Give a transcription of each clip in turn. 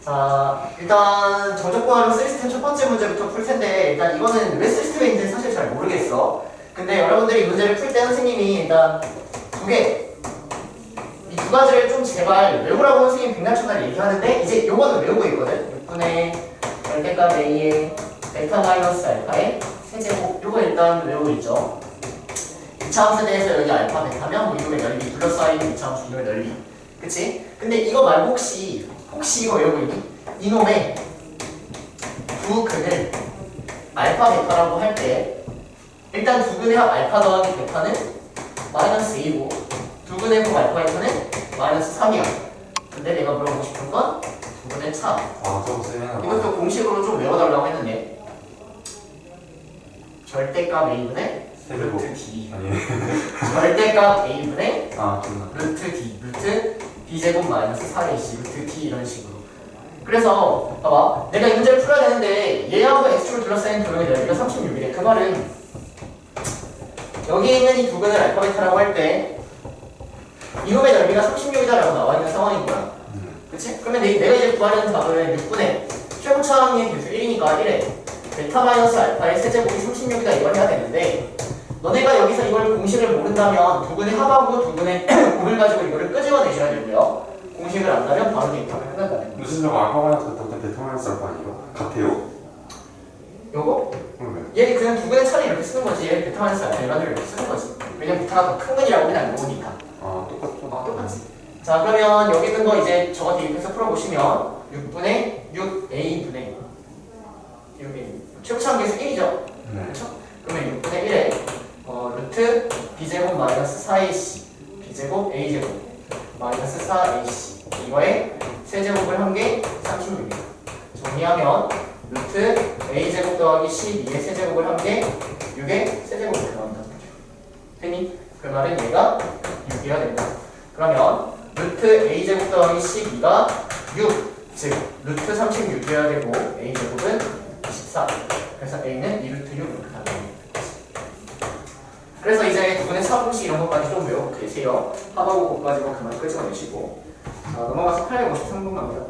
자, 일단 정적분활용 시스템 첫 번째 문제부터 풀 텐데, 일단 이거는 왜 시스템인지 사실 잘 모르겠어. 근데 여러분들이 문제를 풀 때 선생님이 일단 이 두 가지를 좀 제발 외우라고 선생님이 백날천날 얘기하는데, 이제 요거는 외우고 있거든. 6분의 절대값 A의 베타 마이너스 알파의 세제곱, 요거 일단 외우고 있죠. 2차 함수에 대해서 여기 알파 베타면 뭐 이놈의 넓이 둘러싸인 2차 함수 이놈의 넓이, 그치? 근데 이거 말고 혹시 이거 외우고 있니? 이놈의 두 근을 알파 베타라고 할 때 일단 두 근의 합 알파 더하기 베타는 마이너스 2고 두 근의 합 알파 베타는 마이너스 3이야. 근데 내가 물어보고 싶은 건 두 근의 차. 저거 쓰면 이것도 공식으로 좀 외워달라고 했는데, 절대값 A분의 세제곱. 루트 D. 아니. 절대값 A분의 존나. 루트 D, 루트 B제곱 마이너스 4AC, 루트 D 이런 식으로. 그래서 봐봐, 내가 이 문제를 풀어야 되는데 얘하고 X축을 둘러싸인 도형의 넓이가 36이래. 그 말은 여기 있는 이 두 근을 알파 베타라고 할 때 이놈의 넓이가 36이다라고 나와 있는 상황인 거야. 그치? 그러면 내가 이제 구하려는 답은 6분의 최고차항의 개수 1이니까 1에 베타 마이너스 알파의 세제곱이 36이다 이걸 해야 되는데, 너네가 여기서 이걸 공식을 모른다면 두 근의 합하고 두 근의 곱을 가지고 이거를 끄집어내셔야 되고요. 공식을 안다면 바로 대입하면 끝난다는 거예요. 무슨 저거 알파 마이너스 베타 베타 마이너스 알파 아니에요? 같아요? 요거? 그러면 얘 그냥 두 근의 차를 이렇게 쓰는 거지. 얘 베타 마이너스 알파 일반으로 이렇게 쓰는 거지. 왜냐면 베타가 더 큰 근이라고 우리는 알고 보니까. 똑같죠. 똑같지. 자, 그러면 여기 있는 거 이제 저거 대입해서 풀어보시면 6분의 6a분의 6a 최고차항 계수 1이죠? 네. 그렇죠? 그러면 6분의 1에 루트 b제곱 마이너스 4ac b제곱 a제곱 마이너스 4ac 이거에 세제곱을 한 게 36입니다. 정리하면 루트 a제곱 더하기 12의 세제곱을 한 게 6의 세제곱이 나온다는 거죠. 됐니? 그 말은 얘가 6이어야 된다. 그러면 루트 a제곱 더하기 12가 6, 즉 루트 36이어야 되고 a제곱은 14. 그래서 a는 2루트 6 이렇게 나옵니다. 그래서 이제 두 분의 차공식 이런 것까지 좀 외우고 계세요. 합하고 곱가지고 그만 끄집어내시고. 자, 넘어가서 853분 갑니다.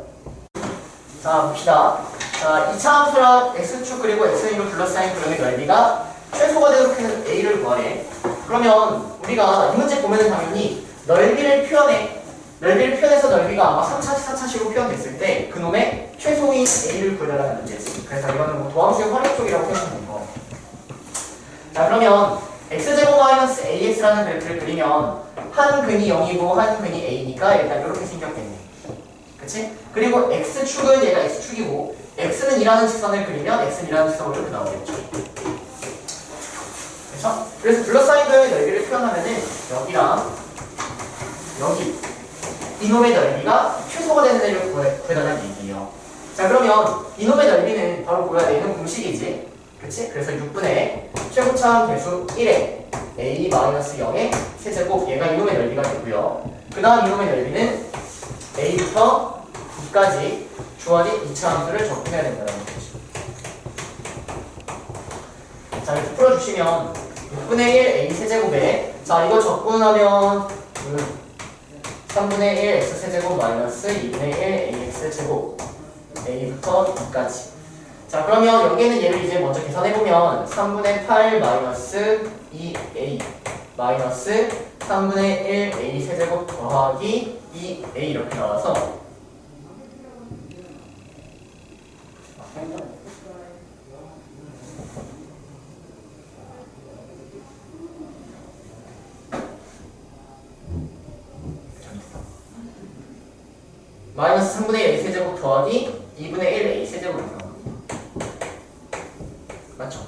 자, 봅시다. 자, 2차 함수랑 x축 그리고 x인으로 둘러싸인 도형의 넓이가 최소가 되도록 해서 a를 구하래. 그러면 우리가 이 문제 보면은 당연히 넓이를 표현해서 넓이가 아마 3차식, 4차식으로 표현됐을 때 그놈의 최소인 a를 구해달라는 문제지. 그래서 이거는 뭐 도함수의 활용 쪽이라고 표현하는 거. 자, 그러면 x제곱 마이너스 ax라는 그래프를 그리면 한 근이 0이고 한 근이 a니까 일단 이렇게 생겼겠네. 그치? 그리고 x축은 얘가 x축이고 x는 2라는 직선을 그리면 x는 2라는 직선으로 이렇게 나오겠죠. 그렇죠? 그래서 둘러싸인 도형의 넓이를 표현하면은 여기랑 여기 이놈의 넓이가 최소가 되는 애를 구해달라는 얘기예요. 자, 그러면 이놈의 넓이는 바로 구해야 되는 공식이지. 그치? 그래서 6분의 최고차항 개수 1에 a-0의 세제곱, 얘가 이놈의 넓이가 되고요. 그 다음 이놈의 넓이는 a부터 b까지 주어진 2차 함수를 적분해야 된다는 거죠. 자, 이렇게 풀어주시면 6분의 1 a 세제곱에, 자, 이거 적분하면 3분의 1 x 세제곱 마이너스 2분의 1 ax 제곱 a부터 b까지. 자, 그러면 여기에는 얘를 이제 먼저 계산해보면 3분의 8 마이너스 2a 마이너스 3분의 1 a 세제곱 더하기 2a 이렇게 나와서 마이너스 3분의 1 a 세제곱 더하기 2분의 1 a 세제곱이 나옵니다. 맞죠?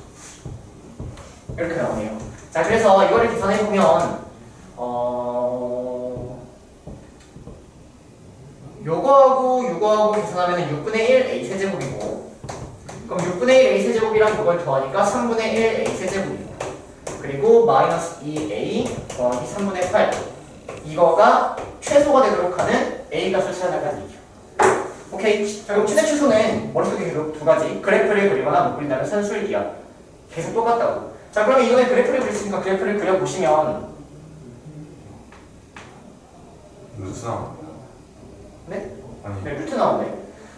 이렇게 나오네요. 자, 그래서 이거를 계산해보면 요거하고 계산하면 6분의 1 a 세제곱이고, 그럼 6분의 1 a 세제곱이랑 이걸 더하니까 3분의 1 a 세제곱이고, 그리고 마이너스 2a 더하기 3분의 8, 이거가 최소가 되도록 하는 a 값을 찾아나가는 얘기죠. 오케이. 자, 그럼 최대 최소는 머릿속에 계속 두 가지, 그래프를 그리거나 못 그린다면 산술기야. 계속 똑같다고. 자, 그러면 이번에 그래프를 그렸으니까 그래프를 그려보시면 루트 나와. 네? 아니. 네, 루트 나오네.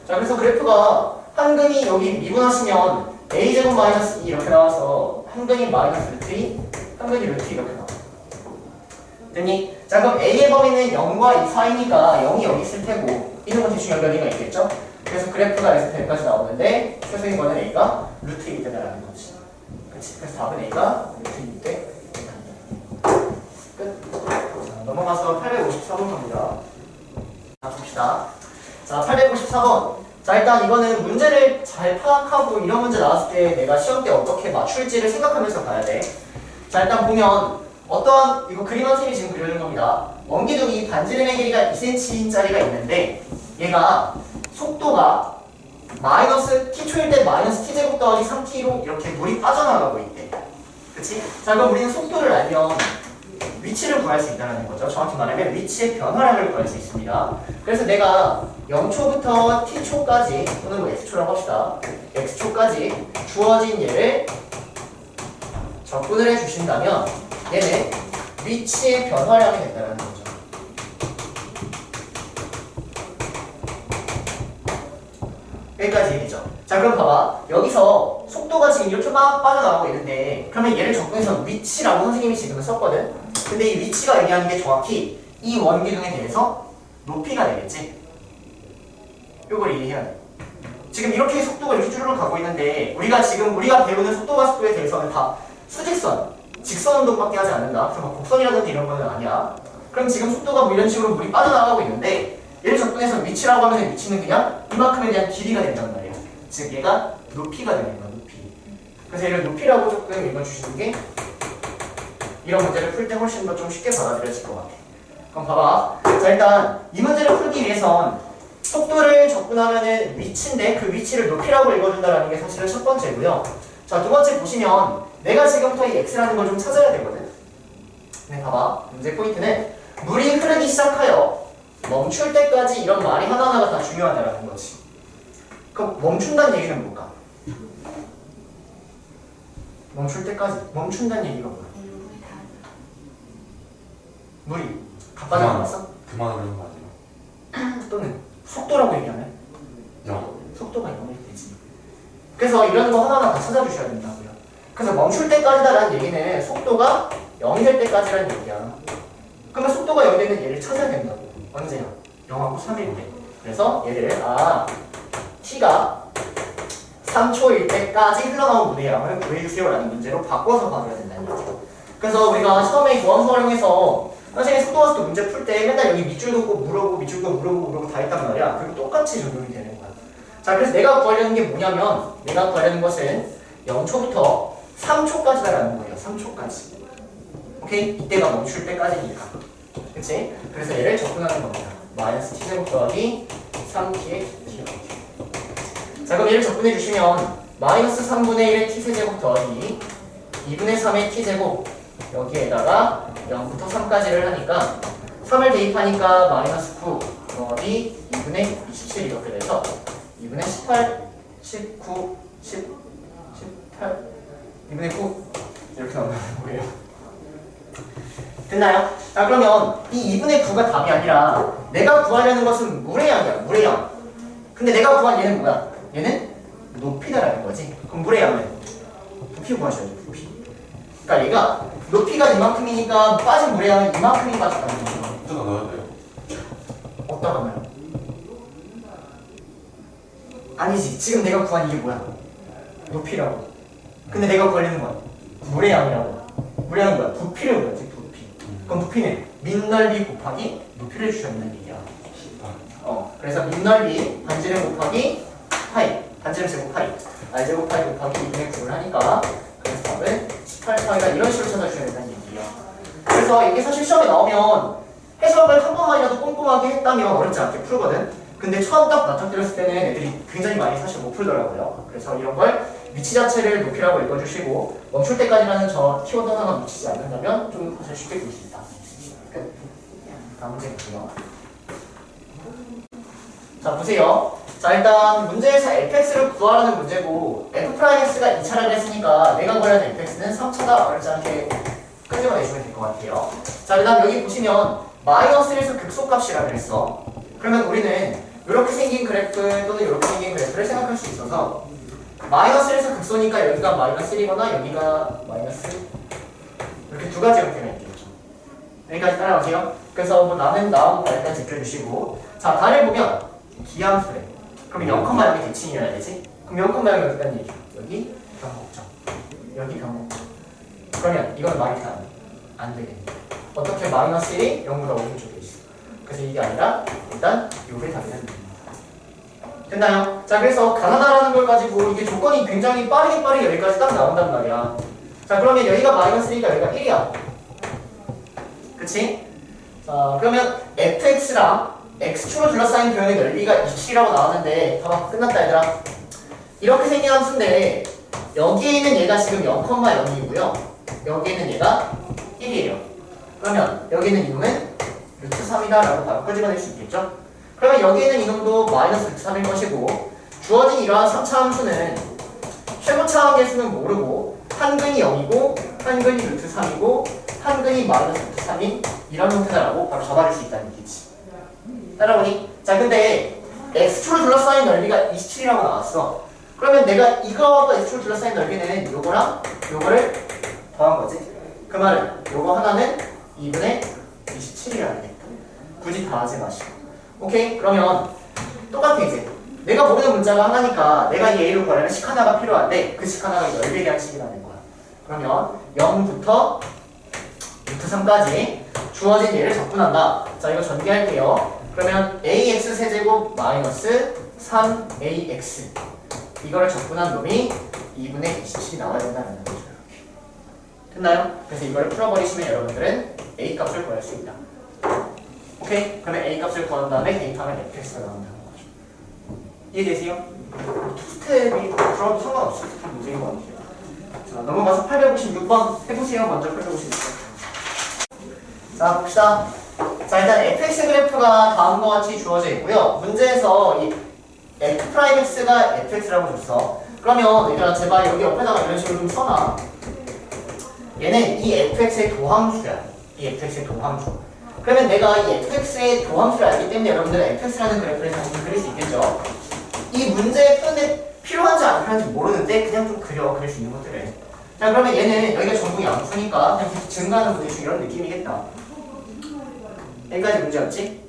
자, 그래서 그래프가 한근이 여기 미분하시면 a제곱 마이너스 2 이렇게 나와서 한근이 마이너스 루트 2, 한근이 루트 2 이렇게 나와. 됐니? 자, 그럼 a의 범위는 0과 2 사이니까 0이 여기 있을 테고 이런 건 대충 연결이가 있겠죠? 그래서 그래프가 에서 여기까지 나오는데 최소인 거는 a가 루트 2 되다라는 거지. 그치? 그래서 답은 a가 루트 2 때. 끝. 자, 넘어가서 854번 갑니다. 자, 봅시다. 자, 854번. 자, 일단 이거는 문제를 잘 파악하고 이런 문제 나왔을 때 내가 시험 때 어떻게 맞출지를 생각하면서 봐야 돼. 자, 일단 보면 어떠한 이거 그림 한 셈이 지금 그려진 겁니다. 원기둥이 반지름의 길이가 2cm짜리가 있는데 얘가 속도가 마이너스 t초일 때 마이너스 t제곱 더하기 3t로 이렇게 물이 빠져나가고 있대. 그치? 자, 그럼 우리는 속도를 알면 위치를 구할 수 있다는 거죠. 정확히 말하면 위치의 변화량을 구할 수 있습니다. 그래서 내가 0초부터 t초까지 또는 뭐 x초라고 합시다. x초까지 주어진 얘를 적분을 해주신다면 얘는 위치의 변화량이 된다는 거죠. 여기까지 얘기죠. 자, 그럼 봐봐. 여기서 속도가 지금 이렇게 막 빠져나가고 있는데 그러면 얘를 적분해서 위치라고 선생님이 지금 썼거든. 근데 이 위치가 의미하는 게 정확히 이 원기둥에 대해서 높이가 되겠지. 요걸 이해해야 돼. 지금 이렇게 속도가 이렇게 쭈르륵 가고 있는데 우리가 배우는 속도와 속도에 대해서는 다 수직선, 직선 운동밖에 하지 않는다. 그래서 막 곡선이라든지 이런 거는 아니야. 그럼 지금 속도가 뭐 이런 식으로 물이 빠져나가고 있는데 얘를 적분해서 위치라고 하면 위치는 그냥 이만큼에 대한 길이가 된단 말이야. 즉 얘가 높이가 되는 거야, 높이. 그래서 얘를 높이라고 조금 읽어주시는 게 이런 문제를 풀 때 훨씬 더 좀 쉽게 받아들여질 것 같아. 그럼 봐봐. 자, 일단 이 문제를 풀기 위해선 속도를 적분하면은 위치인데 그 위치를 높이라고 읽어준다는 게 사실은 첫 번째고요. 자, 두 번째 보시면 내가 지금부터 이 x라는 걸 좀 찾아야 되거든. 네, 봐봐. 문제 포인트는 물이 흐르기 시작하여 멈출 때까지 이런 말이 하나하나가 다 중요하다라는 거지. 그럼 멈춘다는 얘기는 뭘까? 멈출 때까지. 멈춘다는 얘기가 뭐야? 물이 가빠져 나왔어? 그만 흐르는 거 아니에요? 또는 속도라고 얘기하면? 0. 속도가 0일 때지. 그래서 이런 거 하나하나 다 찾아주셔야 된다고요. 그래서 멈출 때까지다라는 얘기는 속도가 0이 될 때까지라는 얘기야. 그러면 속도가 0이 되는 얘를 찾아야 된다고. 언제야? 0하고 3일 때. 그래서 얘를 t가 3초일 때까지 흘러나온 물의 양을 구해주세요라는 문제로 바꿔서 봐줘야 된다는 거죠. 그래서 우리가 처음에 교환수 활용해서 선생님 속도와 속도 문제 풀 때 맨날 여기 밑줄 긋고 물어보고 밑줄 긋고 물어보고 다 했단 말이야. 그리고 똑같이 적용이 되는 거야. 자, 그래서 내가 구하려는 게 뭐냐면 내가 구하려는 것은 0초부터 3초까지다라는 거예요. 3초까지. 오케이? 이때가 멈출 때까지니까. 그치? 그래서 얘를 접근하는 겁니다. 마이너스 t제곱 더하기 3t의 t. 자, 그럼 얘를 접근해 주시면 마이너스 3분의 1의 t세제곱 더하기 2분의 3의 t제곱 여기에다가 0부터 3까지를 하니까 3을 대입하니까 마이너스 9 더하기 2분의 27 이렇게 돼서 2분의 18, 19, 10, 18, 2분의 9 이렇게 나온다는 거예요. 됐나요? 자, 그러면 이 2분의 9가 답이 아니라 내가 구하려는 것은 물의 양이야. 물의 양. 근데 내가 구한 얘는 뭐야? 얘는 높이다라는 거지. 그럼 물의 양은 높이 구하셔야죠. 높이. 그러니까 얘가 높이가 이만큼이니까 빠진 물의 양은 이만큼이 빠졌다는 거죠. 뜯어 넣어야 돼요. 어디다가 넣어요? 아니지. 지금 내가 구한 이게 뭐야? 높이라고. 근데 내가 구하려는 건 물의 양이라고. 물의 양은 뭐야? 부피를 구하지. 부피. 그럼 부피는 밑넓이 곱하기 높이를 주셔야 된다는 얘기야. 그래서 밑넓이 반지름 곱하기 파이. 반지름 제곱 파이. r제곱 파이 곱하기 2분의 9를 하니까 그래서 답은 18파이가 이런 식으로 찾아주셔야 된다는 얘기야. 그래서 이게 사실 시험에 나오면 해석을 한 번만이라도 꼼꼼하게 했다면 어렵지 않게 풀거든. 근데 처음 딱 맞닥뜨렸을 때는 애들이 굉장히 많이 사실 못 풀더라고요. 그래서 이런 걸 위치 자체를 높이라고 읽어주시고 멈출 때까지라는 저 키워드 하나만 놓치지 않는다면 좀 사실 쉽게 풀 수 있다. 끝. 다음 문제 볼게요. 자, 보세요. 자, 일단 문제에서 fx를 구하라는 문제고 f'x가 2차라고 했으니까 내가 구하려는 fx는 3차다. 어렵지 않게 끄집어내시면 될 것 같아요. 자, 그 다음 여기 보시면 마이너스 1에서 극소값이라고 했어. 그러면 우리는 이렇게 생긴 그래프 또는 이렇게 생긴 그래프를 생각할 수 있어서 마이너스 1에서 극소니까 여기가 마이너스 1이거나 여기가 마이너스 이렇게 두 가지 형태가 있겠죠. 여기까지 따라오세요. 그래서 뭐 나는 나온 거 일단 제껴주시고 자 달을 보면 기함수래. 그럼 0,0이 대칭이어야 되지? 그럼 0,0이 어디까지 얘기해? 여기 변곡점 여기 변곡점 그러면 이건 말이 다 안 되겠네. 어떻게 마이너스 1이 0보다 오른쪽에 있어. 그래서 이게 아니라 일단 요게 답이 됩니다. 됐나요? 자 그래서 가나다라는 걸 가지고 이게 조건이 굉장히 빠르게 여기까지 딱 나온단 말이야. 자 그러면 여기가 마이너스 1이니까 여기가 1이야. 그치? 자 그러면 fx랑 x축으로 둘러싸인 도형의 넓이가 27이라고 나왔는데 봐봐 끝났다 얘들아. 이렇게 생긴 함수인데 여기에 있는 얘가 지금 0,0이고요 여기에는 얘가 1이에요. 그러면 여기 있는 이놈은 루트 3이다 라고 바로 끄집어낼 수 있겠죠? 그러면 여기 있는 이놈도 마이너스 루트 3일 것이고 주어진 이러한 3차 함수는 최고차원 개수는 모르고 한근이 0이고 한근이 루트 3이고 한근이 마이너스 루트 3인 이런 형태다라고 바로 잡아줄 수 있다는 얘기지. 따라오니? 자 근데 x축을 둘러싸인 넓이가 27이라고 나왔어. 그러면 내가 이거하고 x축을 둘러싸인 넓이는 요거랑 요거를 더한 거지. 그 말은 요거 하나는 2분의 27이라는 게 굳이 다 하지 마시고 오케이? 그러면 똑같아 이제 내가 모르는 문자가 하나니까 내가 이 a를 구하려면 식 하나가 필요한데 그 식 하나가 넓이에 대한 식이라는 거야. 그러면 0부터 루트 3까지 주어진 얘를 적분한다. 자 이거 전개할게요. 그러면 ax 세제곱 마이너스 3ax 이거를 적분한 놈이 2분의 27이 나와야 된다는 거죠. 됐나요? 그래서 이걸 풀어버리시면 여러분들은 a 값을 구할 수 있다. 오케이? 그러면 a 값을 구한 다음에 대입하면 fx가 나온다는 거죠. 이해되세요? 투스텝이 그럼 상관없이 좀 문제인 것 같아요. 자 넘어가서 856번 해보세요. 먼저 856번. 자 봅시다. 자 일단 fx 그래프가 다음과 같이 주어져 있고요. 문제에서 이 f'x가 fx라고 줬어. 그러면 얘들아 제발 여기 옆에다가 이런 식으로 좀 써놔. 얘는 이 fx의 도함수야. 이 fx의 도함수. 그러면 내가 이 fx의 도함수를 알기 때문에 여러분들 fx라는 그래프를 당연히 그릴 수 있겠죠. 이 문제에 푸는데 필요한지 안 필요한지 모르는데 그냥 좀 그릴 수 있는 것들을. 자 그러면 얘는 여기가 전부 양수니까 그냥 계속 증가하는 분수 이런 느낌이겠다. 여기까지 문제였지?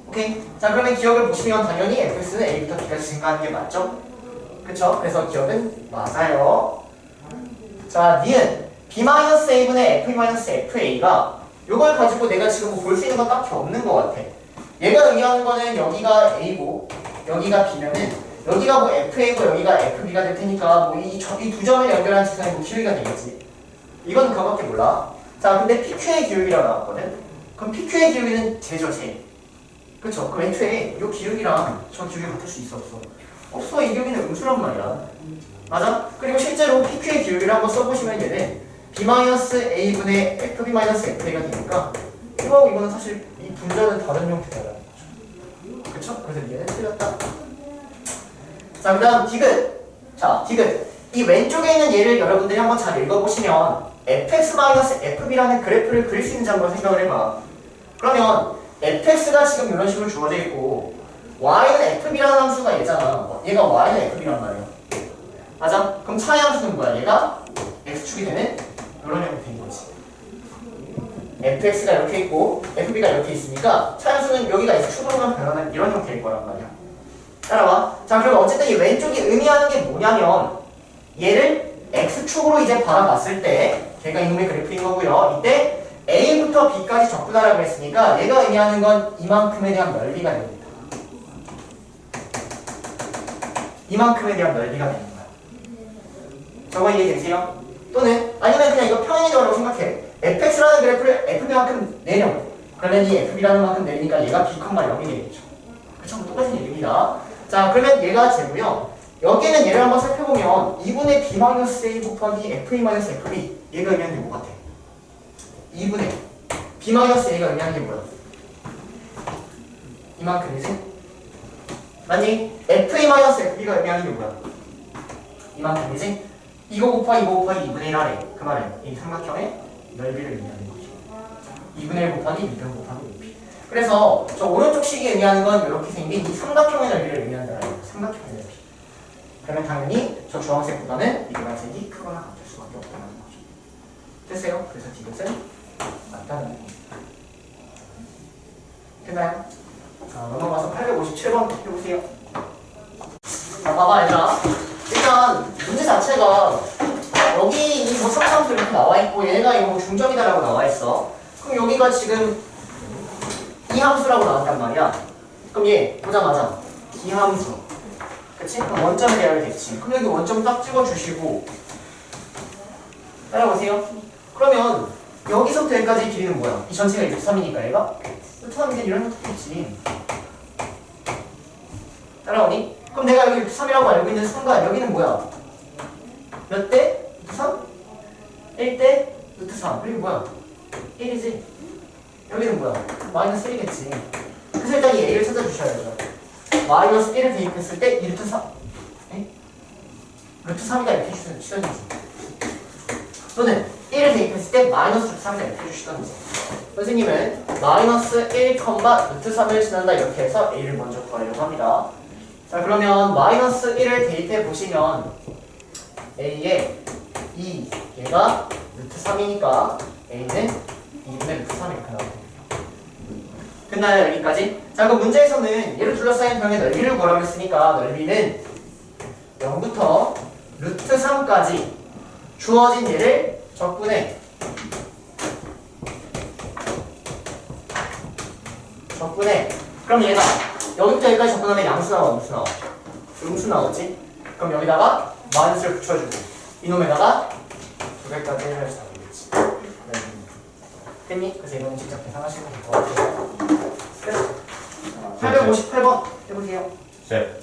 오케이? 자 그러면 기억을 보시면 당연히 fx는 a부터 b까지 증가하는 게 맞죠? 그쵸? 그래서 기억은 맞아요. 자 니은 b-a분의 f-fa가 이걸 가지고 내가 지금 뭐 볼 수 있는 건 딱히 없는 것 같아. 얘가 의미하는 거는 여기가 a고 여기가 b면은 여기가 뭐 fa고 여기가 fb가 될 테니까 뭐 이 두 점을 연결한 지선이 뭐 q가 되겠지. 이건 그거밖에 몰라. 자 근데 pq의 기울기라고 나왔거든. 그럼 pq의 기울기는 제죠 제. 그쵸? 그럼 애초에 이 기울기랑 저 기울기 같을 수 있어 없어? 없어. 이 기울기는 음수란 말이야. 맞아? 그리고 실제로 pq의 기울기를 한번 써보시면 얘는 b-a분의 fb-fa가 되니까 이거하고 이거는 사실 이 분자는 다른 형태다라는 거죠. 그쵸? 그래서 얘는 틀렸다. 자 그 다음 디귿. 자 디귿. 이 왼쪽에 있는 얘를 여러분들이 한번 잘 읽어보시면 fx-fb라는 그래프를 그릴 수 있는지 한번 생각을 해봐. 그러면 fx가 지금 이런 식으로 주어져 있고 y는 fb라는 함수가 얘잖아. 얘가 y는 fb란 말이야. 맞아? 그럼 차의 함수는 뭐야? 얘가 x축이 되는 이런 형태인 거지. fx가 이렇게 있고 fb가 이렇게 있으니까 차의 함수는 여기가 x축으로만 변하는 이런 형태일 거란 말이야. 따라와. 자 그럼 어쨌든 이 왼쪽이 의미하는 게 뭐냐면 얘를 x축으로 이제 바라봤을 때 걔가 이놈의 그래프인 거고요. 이때 a부터 b까지 적분하라고 했으니까 얘가 의미하는 건 이만큼에 대한 넓이가 됩니다. 이만큼에 대한 넓이가 되는 거야. 저거 이해되세요? 또는 아니면 그냥 이거 평행이동이라고 생각해. fx라는 그래프를 fb만큼 내려. 그러면 이 fb라는 만큼 내리니까 얘가 b, 0이 되겠죠. 그쵸? 똑같은 얘기입니다. 자 그러면 얘가 제고요. 여기는 얘를 한번 살펴보면 2분의 b-a 곱하기 f-fb 얘가 의미하는 게 뭐 같아? 2분의 b-a가 의미하는 게 뭐야? 이만큼이지? 아니 f-fb가 의미하는 게 뭐야? 이만큼이지? 이거 곱하기 2분의 1 하래. 그 말은 이 삼각형의 넓이를 의미하는 거죠. 2분의 1 곱하기 2변 곱하기 5p. 그래서 저 오른쪽 식이 의미하는 건 이렇게 생긴 이 삼각형의 넓이를 의미한다는 거예요. 삼각형의 넓이. 그러면 당연히 저 주황색보다는 이 노란색이 크거나 같을 수밖에 없다는 거죠. 됐어요? 그래서 디귿은 맞다는 겁니다. 됐나요? 자, 넘어가서 857번 해보세요. 자, 봐봐 얘들아. 일단 문제 자체가 여기 이뭐 삼삼수 이렇게 나와있고 얘가 이거 중점이다라고 나와있어. 그럼 여기가 지금 이 함수라고 나왔단 말이야. 그럼 얘 보자마자 기함수. 그치? 그럼 원점이 되어야겠지. 그럼 여기 원점 딱 찍어주시고 따라오세요. 그러면 여기서부터 여기까지 길이는 뭐야? 이 전체가 63이니까 얘가? 63이면 이런 것도 있지. 따라오니? 그럼 내가 여기 3이라고 알고 있는 순간 여기는 뭐야? 몇 대? 3? 1대? 3. 그리고 뭐야? 1이지? 여기는 뭐야? 마이너스 1이겠지. 그래서 일단 이 a를 찾아주셔야죠. 마이너스 1을 대입했을 때 2 루트 3. 에? 루트 3이다 이렇게 해주시던지. 또는 1을 대입했을 때 마이너스 루트 3이다 이렇게 해주시던지. 선생님은 마이너스 1, 루트 3을 지난다 이렇게 해서 a를 먼저 구하려고 합니다. 자 그러면 마이너스 1을 대입해 보시면 a에 2 얘가 루트 3이니까 a는 2분의 루트 3 이렇게 나옵니다. 됐나요 여기까지? 자 그럼 문제에서는 얘를 둘러싸인 병의 넓이를 구하라고 했으니까 넓이는 0부터 루트 3까지 주어진 얘를 적분해 그럼 얘가 여기부터 여기까지 적분하면 양수 나와 음수 나와? 음수 나오지? 그럼 여기다가 마이너스를 붙여주고 이놈에다가 2개까지 해서 나오겠지. 됐니? 그래서 이거는 직접 계산하시면 될 것 같아요. 그래서 858번 해보세요. 네.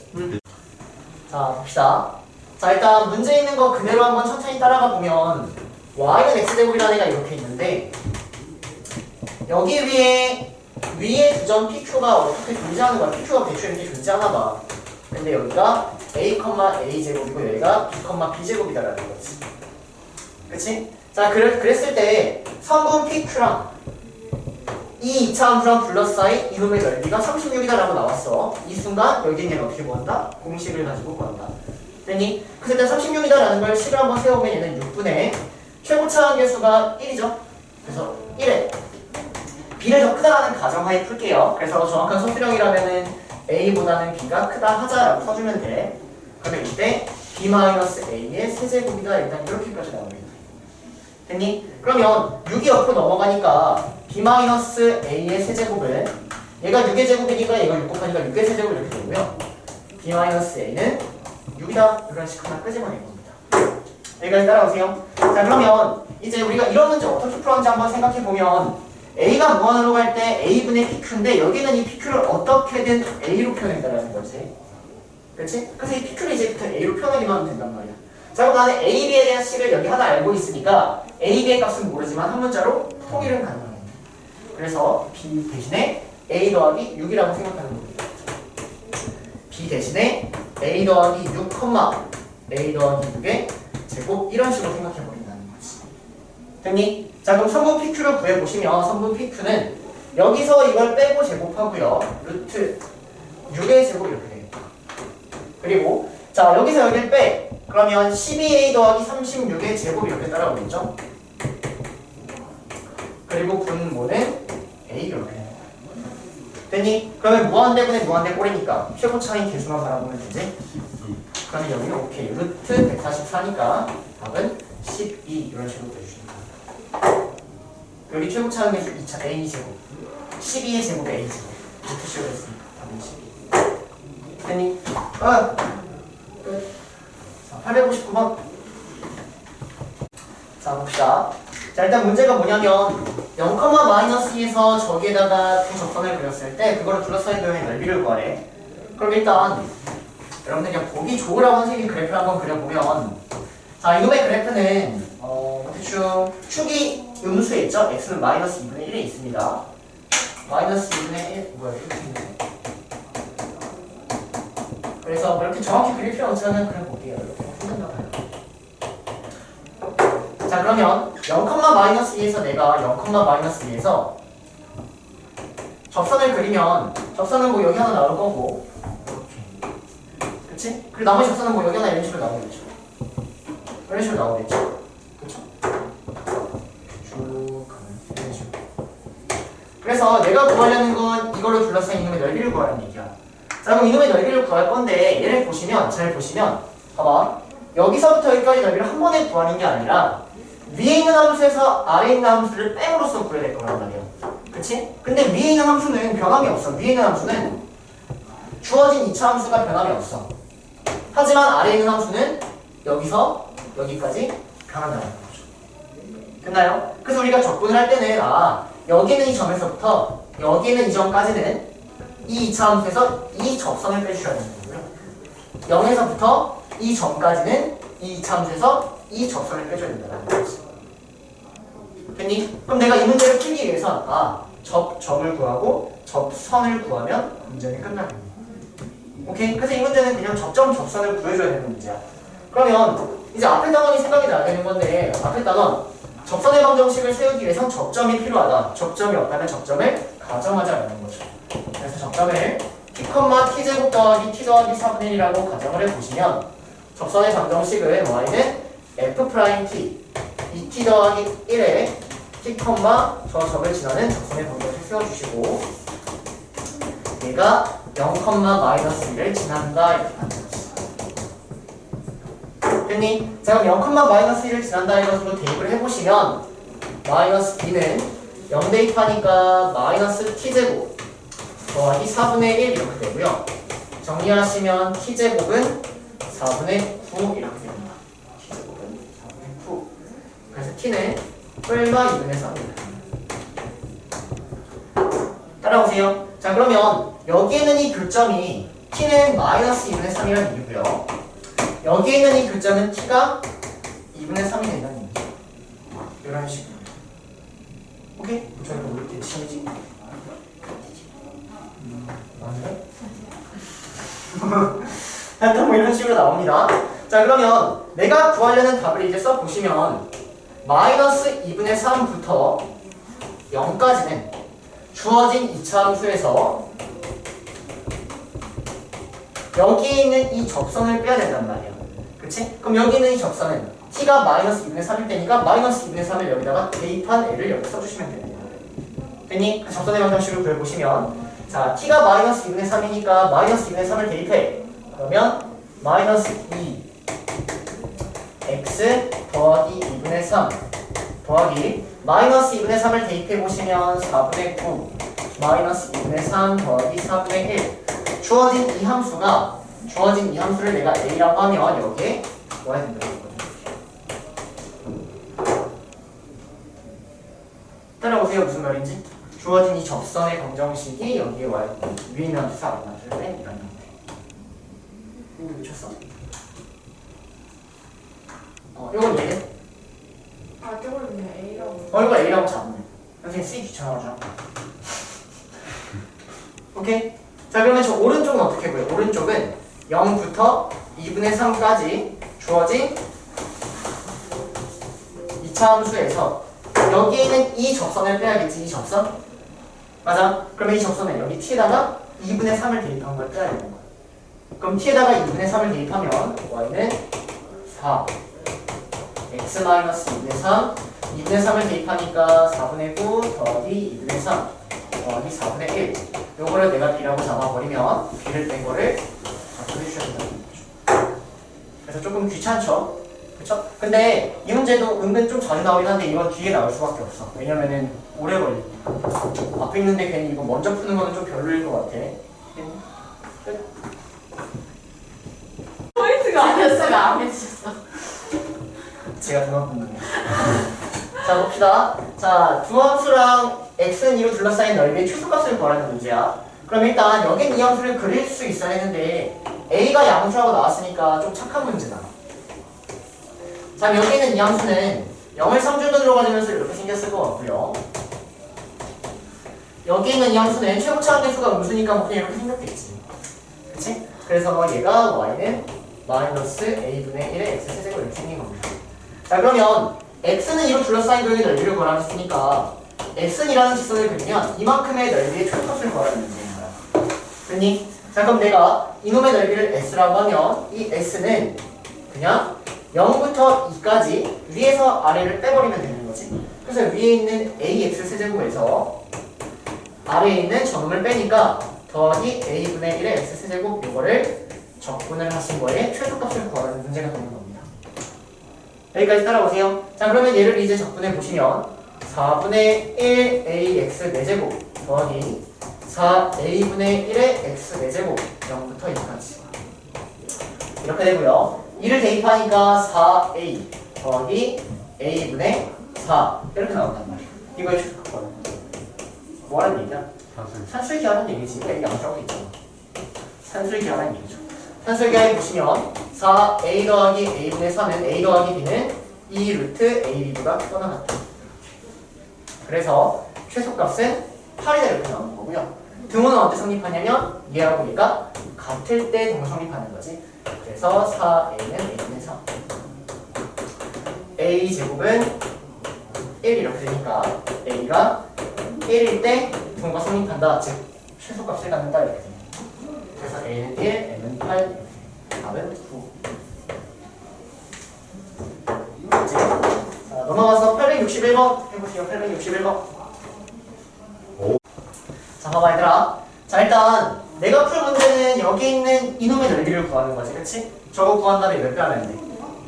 자 봅시다. 자 일단 문제 있는 거 그대로 한번 천천히 따라가 보면 y는 x제곱이라는 애가 이렇게 있는데 여기 위에 두 점 pq가 어떻게 존재하는 거야? pq가 대충 이렇게 존재하나 봐. 근데 여기가 a, a 제곱이고 여기가 b, b 제곱이다라는 거지. 그치? 자 그랬을 때 성분 pq랑 이 2차 함수랑 둘러싸인 이놈의 넓이가 36이다라고 나왔어. 이 순간 여기 있는 얘는 어떻게 구한다? 공식을 가지고 구한다. 됐니? 그래서 일단 36이다라는 걸 식을 한번 세우면 얘는 6분의 최고차 한계수가 1이죠. 그래서 1에 b를 더 크다라는 가정하에 풀게요. 그래서 정확한 소수령이라면은 a보다는 b가 크다 하자라고 써주면 돼. 그러면 이때 b-a의 세제곱이다 일단 이렇게까지 나옵니다. 됐니? 그러면 6이 옆으로 넘어가니까 b-a의 세제곱은 얘가 6의 제곱이니까 얘가 6 곱하니까 6의 세제곱 이렇게 되고요. b-a는 6이다 이런 식으로 하나 끄집어낸 겁니다. 여기까지 따라오세요. 자 그러면 이제 우리가 이런 문제 어떻게 풀었는지 한번 생각해보면 a가 무한으로 갈 때 a분의 pq인데 여기는 이 pq를 어떻게든 a로 표현한다는 거지. 그렇지? 그래서 이 pq를 이제부터 a로 표현하기만 하면 된단 말이야. 자 그럼 나는 a, b에 대한 식을 여기 하나 알고 있으니까 a, b의 값은 모르지만 한 문자로 통일은 가능합니다. 그래서 b 대신에 a 더하기 6이라고 생각하는 겁니다. b 대신에 a 더하기 6, a 더하기 6의 제곱 이런 식으로 생각해버린다는 거지. 됐니? 자 그럼 성분 pq를 구해보시면 성분 pq는 여기서 이걸 빼고 제곱하고요. 루트 6의 제곱 이렇게 되겠다. 그리고 자 여기서 여기를 빼. 그러면 12a 더하기 36의 제곱 이렇게 따라오겠죠? 그리고 분모는 a 이렇게 되는 거야. 됐니? 그러면 무한대분의 무한대 꼴이니까 최고 차이 개수만 바라보면 되지? 그러면 여기는 오케이. 루트 144니까 답은 12 이런 식으로 돼주시면 됩니다. 여기 최고 차이 개수 2차 a 제곱 12의 제곱 a 제곱 루트 식으로 했으니까 답은 12 됐니? 끝. 859번. 자 봅시다. 자 일단 문제가 뭐냐면 0,-2에서 저기에다가 두 접선을 그렸을 때 그거를 둘러싸인 도형의 넓이를 구하래. 그럼 일단 여러분들 그냥 보기 좋으라고 선생님이 그래프를 한번 그려보면 자 이놈의 그래프는 대충 축이 음수에 있죠? x는 마이너스 2분의 1에 있습니다. 마이너스 2분의 1 뭐야 이렇게 있네. 그래서 그렇게 정확히 그릴 필요 없지만 그냥 볼게요. 이렇게 생겼나 봐요. 자 그러면 0,-2에서 내가 0,-2에서 접선을 그리면 접선은 뭐 여기 하나 나올 거고, 그치? 그리고 나머지 접선은 뭐 여기 하나 이런 식으로 나오겠죠. 이런 식으로 나오겠죠. 그쵸? 쭉 가면 이런 식으로. 그래서 내가 구하려는 건 이걸로 둘러싸인 이놈의 넓이를 구하라는 얘기야. 자, 그럼 이놈의 넓이를 구할 건데 얘를 보시면, 잘 보시면 봐봐. 여기서부터 여기까지 넓이를 한 번에 구하는 게 아니라 위에 있는 함수에서 아래에 있는 함수를 뺀으로써 구해야 될 거란 말이야. 그치? 근데 위에 있는 함수는 변함이 없어. 위에 있는 함수는 주어진 2차 함수가 변함이 없어. 하지만 아래에 있는 함수는 여기서 여기까지 변한다는 거죠. 됐나요? 그래서 우리가 적분을 할 때는 여기 있는 이 점에서부터 여기 있는 이 점까지는 이 2차 함수에서 이 접선을 빼주셔야 되는 거고요. 0에서부터 이 점까지는 이 2차 함수에서 이 접선을 빼줘야 된다는 거지. 됐니? 그럼 내가 이 문제를 풀기 위해선 점을 구하고 접선을 구하면 문제는 끝나는 오케이? 그래서 이 문제는 그냥 접선을 구해줘야 되는 문제야. 그러면 이제 앞에 단원이 생각이 나야 되는 건데 앞에 단원 접선의 방정식을 세우기 위해선 접점이 필요하다. 접점이 없다면 접점을 가정하자라는 거죠. 그래서 접점을 t, t제곱 더하기 t 더하기 4분의 1이라고 가정을 해보시면 접선의 방정식은 y는 f't 2t 더하기 1에 t, 저 점을 지나는 접선의 방정식 세워주시고 얘가 0, -1을 지난다 이렇게 만들었어. 됐니? 자 그럼 0, -1을 지난다 이것으로 대입을 해보시면 마이너스 b는 0 대입하니까 마이너스 t제곱 더하기 4분의 1 이렇게 되고요. 정리하시면 t제곱은 4분의 9 이렇게 됩니다. t제곱은 4분의 9. 그래서 t는 뿔마 2분의 3입니다. 따라오세요. 자 그러면 여기에 있는 이 교점이 t는 마이너스 2분의 3이라는 얘기고요. 여기에 있는 이 교점은 t가 2분의 3이 된다는 얘기죠. 이런 식으로. 오케이? 저희가 뭐 이렇게 치지? 맞네? 하여튼 뭐 이런 식으로 나옵니다. 자 그러면 내가 구하려는 답을 이제 써보시면 마이너스 2분의 3부터 0까지는 주어진 2차 함수에서 여기에 있는 이 접선을 빼야 된단 말이야. 그치? 그럼 여기 있는 이 접선은 t가 마이너스 2분의 3일 때니까 마이너스 2분의 3을 여기다가 대입한 애를 여기 써주시면 됩니다. 됐니? 그 접선의 방정식을 그려보시면 자 t가 마이너스 2분의 3이니까 마이너스 2분의 3을 대입해. 그러면 마이너스 2 x 더하기 2분의 3 더하기 마이너스 2분의 3을 대입해보시면 4분의 9 마이너스 2분의 3 더하기 4분의 1 주어진 이 함수를 내가 a라고 하면 여기에 뭐해야 된다는 거죠. 따라오세요. 무슨 말인지? 주어진 이 접선의 방정식이 여기에 와야 돼. 위에 있는 함수 4분의 1을 뺀 이런 형태. 이거 미쳤어? 이건 얘네? 저걸 그냥 A라고. 이거 A라고 잡네. 선생님 C 귀찮아하죠. 오케이? 자 그러면 저 오른쪽은 어떻게 보여? 오른쪽은 0부터 2분의 3까지 주어진 2차 함수에서 여기에 있는 이 접선을 빼야겠지. 이 접선? 맞아? 그러면 이 접선은 여기 t에다가 2분의 3을 대입한 걸 빼야 되는 거야. 그럼 t에다가 2분의 3을 대입하면 y는 4 x-2분의 3 2분의 3을 대입하니까 4분의 9 더하기 2분의 3 더하기 4분의 1 요거를 내가 b라고 잡아버리면 b를 뺀 거를 잡아주셔야 된다는 거죠. 그래서 조금 귀찮죠? 그쵸? 근데 이 문제도 은근 좀 자주 나오긴 한데 이건 뒤에 나올 수밖에 없어. 왜냐면은 오래 걸리니까. 앞에 있는데 괜히 이거 먼저 푸는 거는 좀 별로일 것 같아. 끝. 포인트가 아니었어요. 안 해주셨어. 제가 그만 본다네요. 자 봅시다. 자 두 함수랑 x는 2로 둘러싸인 넓이의 최소값을 구하라는 문제야. 그럼 일단 여긴 이 함수를 그릴 수 있어야 했는데 a가 양수라고 나왔으니까 좀 착한 문제다. 자 여기 있는 이 함수는 0을 3줄로 가지면서 이렇게 생겼을 것 같고요. 여기 있는 이 함수는 최고차항 개수가 음수니까 뭐 그냥 이렇게 생겼겠지. 그치? 그래서 얘가 y는 마이너스 a분의 1의 x 세제곱 이렇게 생긴 겁니다. 자 그러면 x는 2로 둘러싸인 도형의 넓이를 구하라 했으니까 x이라는 직선을 그리면 이만큼의 넓이의 최소값을 구하라는 문제인 거야. 됐니? 자, 그럼 내가 이놈의 넓이를 s라고 하면 이 s는 그냥 0부터 2까지 위에서 아래를 빼버리면 되는 거지. 그래서 위에 있는 ax 세제곱에서 아래에 있는 저놈을 빼니까 더하기 a분의 1의 x 세제곱 이거를 적분을 하신 거에 최소값을 구하라는 문제가 되는 겁니다. 여기까지 따라오세요. 자, 그러면 얘를 이제 적분해 보시면 4분의 1 ax 4제곱 더하기 4a분의 1의 x 4제곱 0부터 2까지 이렇게 되고요. 2를 대입하니까 4a 더하기 a분의 4 이렇게 나온단 말이에요. 이거의 최소값 구하는 거죠. 뭐 하는 얘기야? 산술기 하는 얘기지. 여기 양수라고 있잖아. 산술기 하는 얘기죠. 산술기에 보시면 4a 더하기 a분의 4는 a 더하기 b는 2 루트 ab보다 크거나 같다. 그래서 최소값은 8이다 이렇게 나오는 거고요. 등호는 언제 성립하냐면 얘하고 얘가 같을 때 등호 성립하는 거지. 그래서 4a는 a분의 3 a 제곱은 1 이렇게 되니까 a가 1일 때 등호가 성립한다. 즉 최소값을 갖는다 이렇게 됩니다. 그래서 a는 1, m은 8, 답은 9. 자, 넘어가서 861번 해보세요. 861번. 자, 봐봐 얘들아. 자, 일단 내가 풀 문제는 여기 있는 이놈의 넓이를 구하는 거지, 그치? 저거 구한 다음에 몇 배 하면 돼?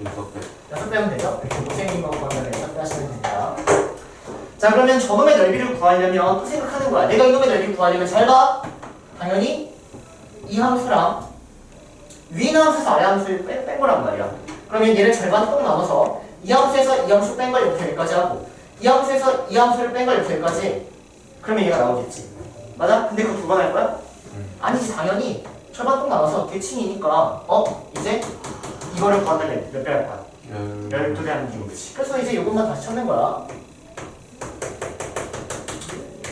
6배. 6배면 되죠? 이렇게 못생긴 거 구한 다음에 6배 하시면 됩니다. 자, 그러면 저놈의 넓이를 구하려면 또 생각하는 거야. 내가 이놈의 넓이를 구하려면 잘 봐. 당연히 이 함수랑 위 있는 함수에서 아래 함수를 뺀 거란 말이야. 그러면 얘를 절반 꼭 나눠서 이 함수에서 이 함수 뺀 걸 이렇게 여기까지 하고 이 함수에서 이 함수를 뺀 걸 이렇게 여기까지 해. 그러면 얘가 나오겠지. 맞아? 근데 그거 두 번 할 거야? 아니지, 당연히 절반 꼭 나눠서 대칭이니까 이제 이거를 구한다면 몇 배 할 거야? 12배 하는 기분이지. 그래서 이제 이것만 다시 찾는 거야.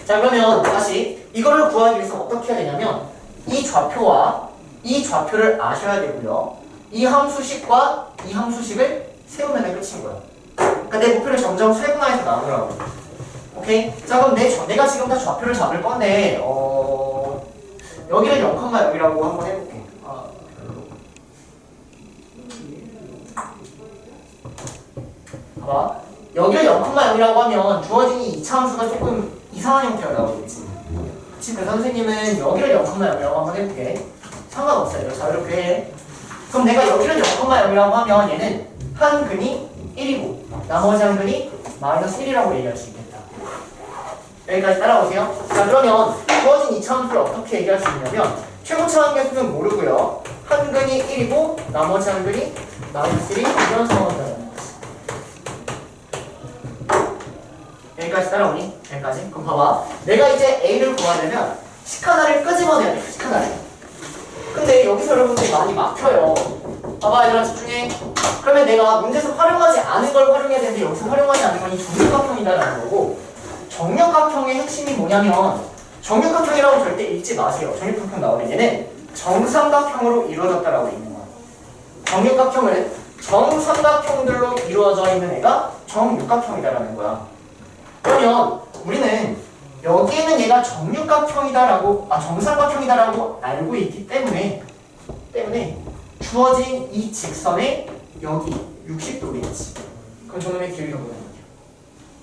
자, 그러면 다시 이거를 구하기 위해서 어떻게 해야 되냐면 이 좌표와 이 좌표를 아셔야 되고요. 이 함수식과 이 함수식을 세우면 끝인 거야. 그러니까 내 목표를 점점 세분화해서 나누라고. 오케이? 자, 그럼 내가 지금 다 좌표를 잡을 건데 여기를 0,0이라고 한번 해볼게. 봐봐. 여기를 0,0이라고 하면 주어진 이 2차 함수가 조금 이상한 형태가 나오겠지. 그치? 그래서 선생님은 여기를 0,0이라고 한번 해볼게. 상관없어요. 자, 이렇게 해. 그럼 내가 여기를 0,0이라고 하면 얘는 한 근이 1이고 나머지 한 근이 마이너스 1이라고 얘기할 수 있겠다. 여기까지 따라오세요. 자, 그러면 주어진 2차 함수를 어떻게 얘기할 수 있냐면 최고차 함계수는 모르고요. 한 근이 1이고 나머지 한 근이 마이너스 1이 이런 상황을 따라가는 거지. 여기까지 따라오니? 여기까지? 그럼 봐봐. 내가 이제 A를 구하려면 식 하나를 끄집어내야 돼. 식 하나를. 근데 여기서 여러분들이 많이 막혀요. 봐봐 얘들아, 집중해. 그러면 내가 문제에서 활용하지 않은 걸 활용해야 되는데 여기서 활용하지 않은 건 이 정육각형이다라는 거고, 정육각형의 핵심이 뭐냐면 정육각형이라고 절대 읽지 마세요. 정육각형 나오는 얘는 정삼각형으로 이루어졌다라고 읽는 거야. 정육각형은 정삼각형들로 이루어져 있는 애가 정육각형이다라는 거야. 그러면 우리는 여기에는 얘가 정육각형이다라고, 정삼각형이다라고 알고 있기 때문에 주어진 이 직선에 여기 60도겠지. 그럼 저놈의 기울기가 뭐냐?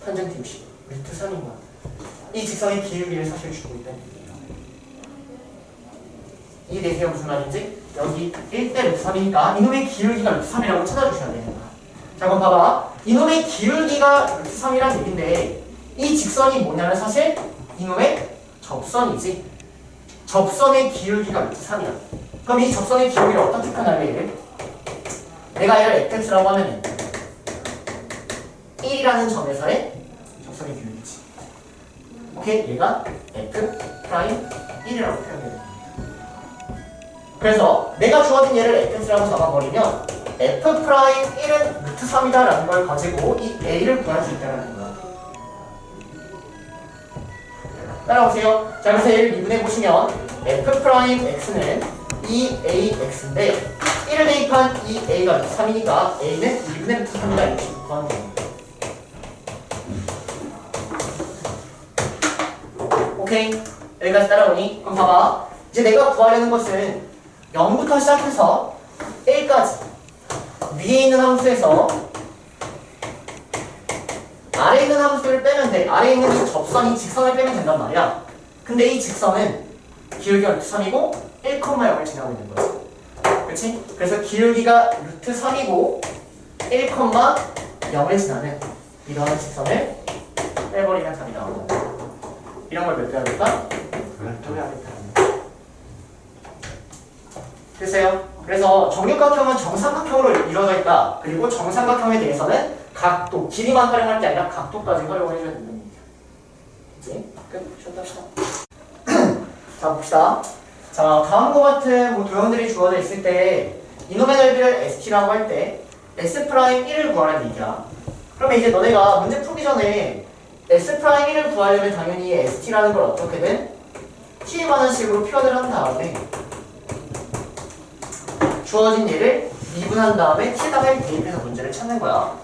탄젠트 60. 루트 3인 거야. 이 직선의 기울기를 사실 주고 있다는 얘기예요. 이해되세요? 무슨 말인지? 여기 1대 루트 3이니까 이놈의 기울기가 루트 3이라고 찾아주셔야 되는 거야. 자, 그럼 봐봐. 이놈의 기울기가 루트 3이란 얘기인데 이 직선이 뭐냐면 사실 이놈의 접선이지. 접선의 기울기가 루트 3이야. 그럼 이 접선의 기울기를 어떻게 표현할래 얘를? 내가 얘를 fx라고 하면 1이라는 점에서의 접선의 기울기지. 오케이? 얘가 f 프라임 1이라고 표현해야 됩니다. 그래서 내가 주어진 얘를 fx라고 잡아버리면 f 프라임 1은 루트 3이다라는 걸 가지고 이 a를 구할 수 있다는 거야. 따라오세요. 자, 그래서 얘를 미분해 보시면 f 프라임 x는 2ax인데 1을 대입한 이 a가 루트 3이니까 a는 2분의 루트 3이다 이렇게 구하는 겁니다. 오케이? 여기까지 따라오니? 그럼 봐봐. 이제 내가 구하려는 것은 0부터 시작해서 1까지 위에 있는 함수에서 아래에 있는 함수를 빼면 돼. 아래에 있는 이 접선이 직선을 빼면 된단 말이야. 근데 이 직선은 기울기가 루트 3이고 1,0을 지나고 있는 거야. 그렇지? 그래서 기울기가 루트 3이고 1,0을 지나는 이러한 직선을 빼버리면 답이 나오는 거야. 이런 걸 몇 배 하겠다? 두 배 하겠다. 됐어요? 그래서 정육각형은 정삼각형으로 이루어져 있다. 그리고 정삼각형에 대해서는 각도, 길이만 활용할 게 아니라 각도까지 활용을 해줘야 된다는 얘기야. 그치? 끝. 쉬었다 합시다. 자, 봅시다. 자, 다음과 같은 도형들이 주어져 있을 때 이놈의 넓이를 ST라고 할 때 S'1을 구하라는 얘기야. 그러면 이제 너네가 문제 풀기 전에 S'1을 구하려면 당연히 ST라는 걸 어떻게든 T에 관한 식으로 표현을 한 다음에 주어진 얘를 미분한 다음에 T에다가 대입해서 문제를 찾는 거야.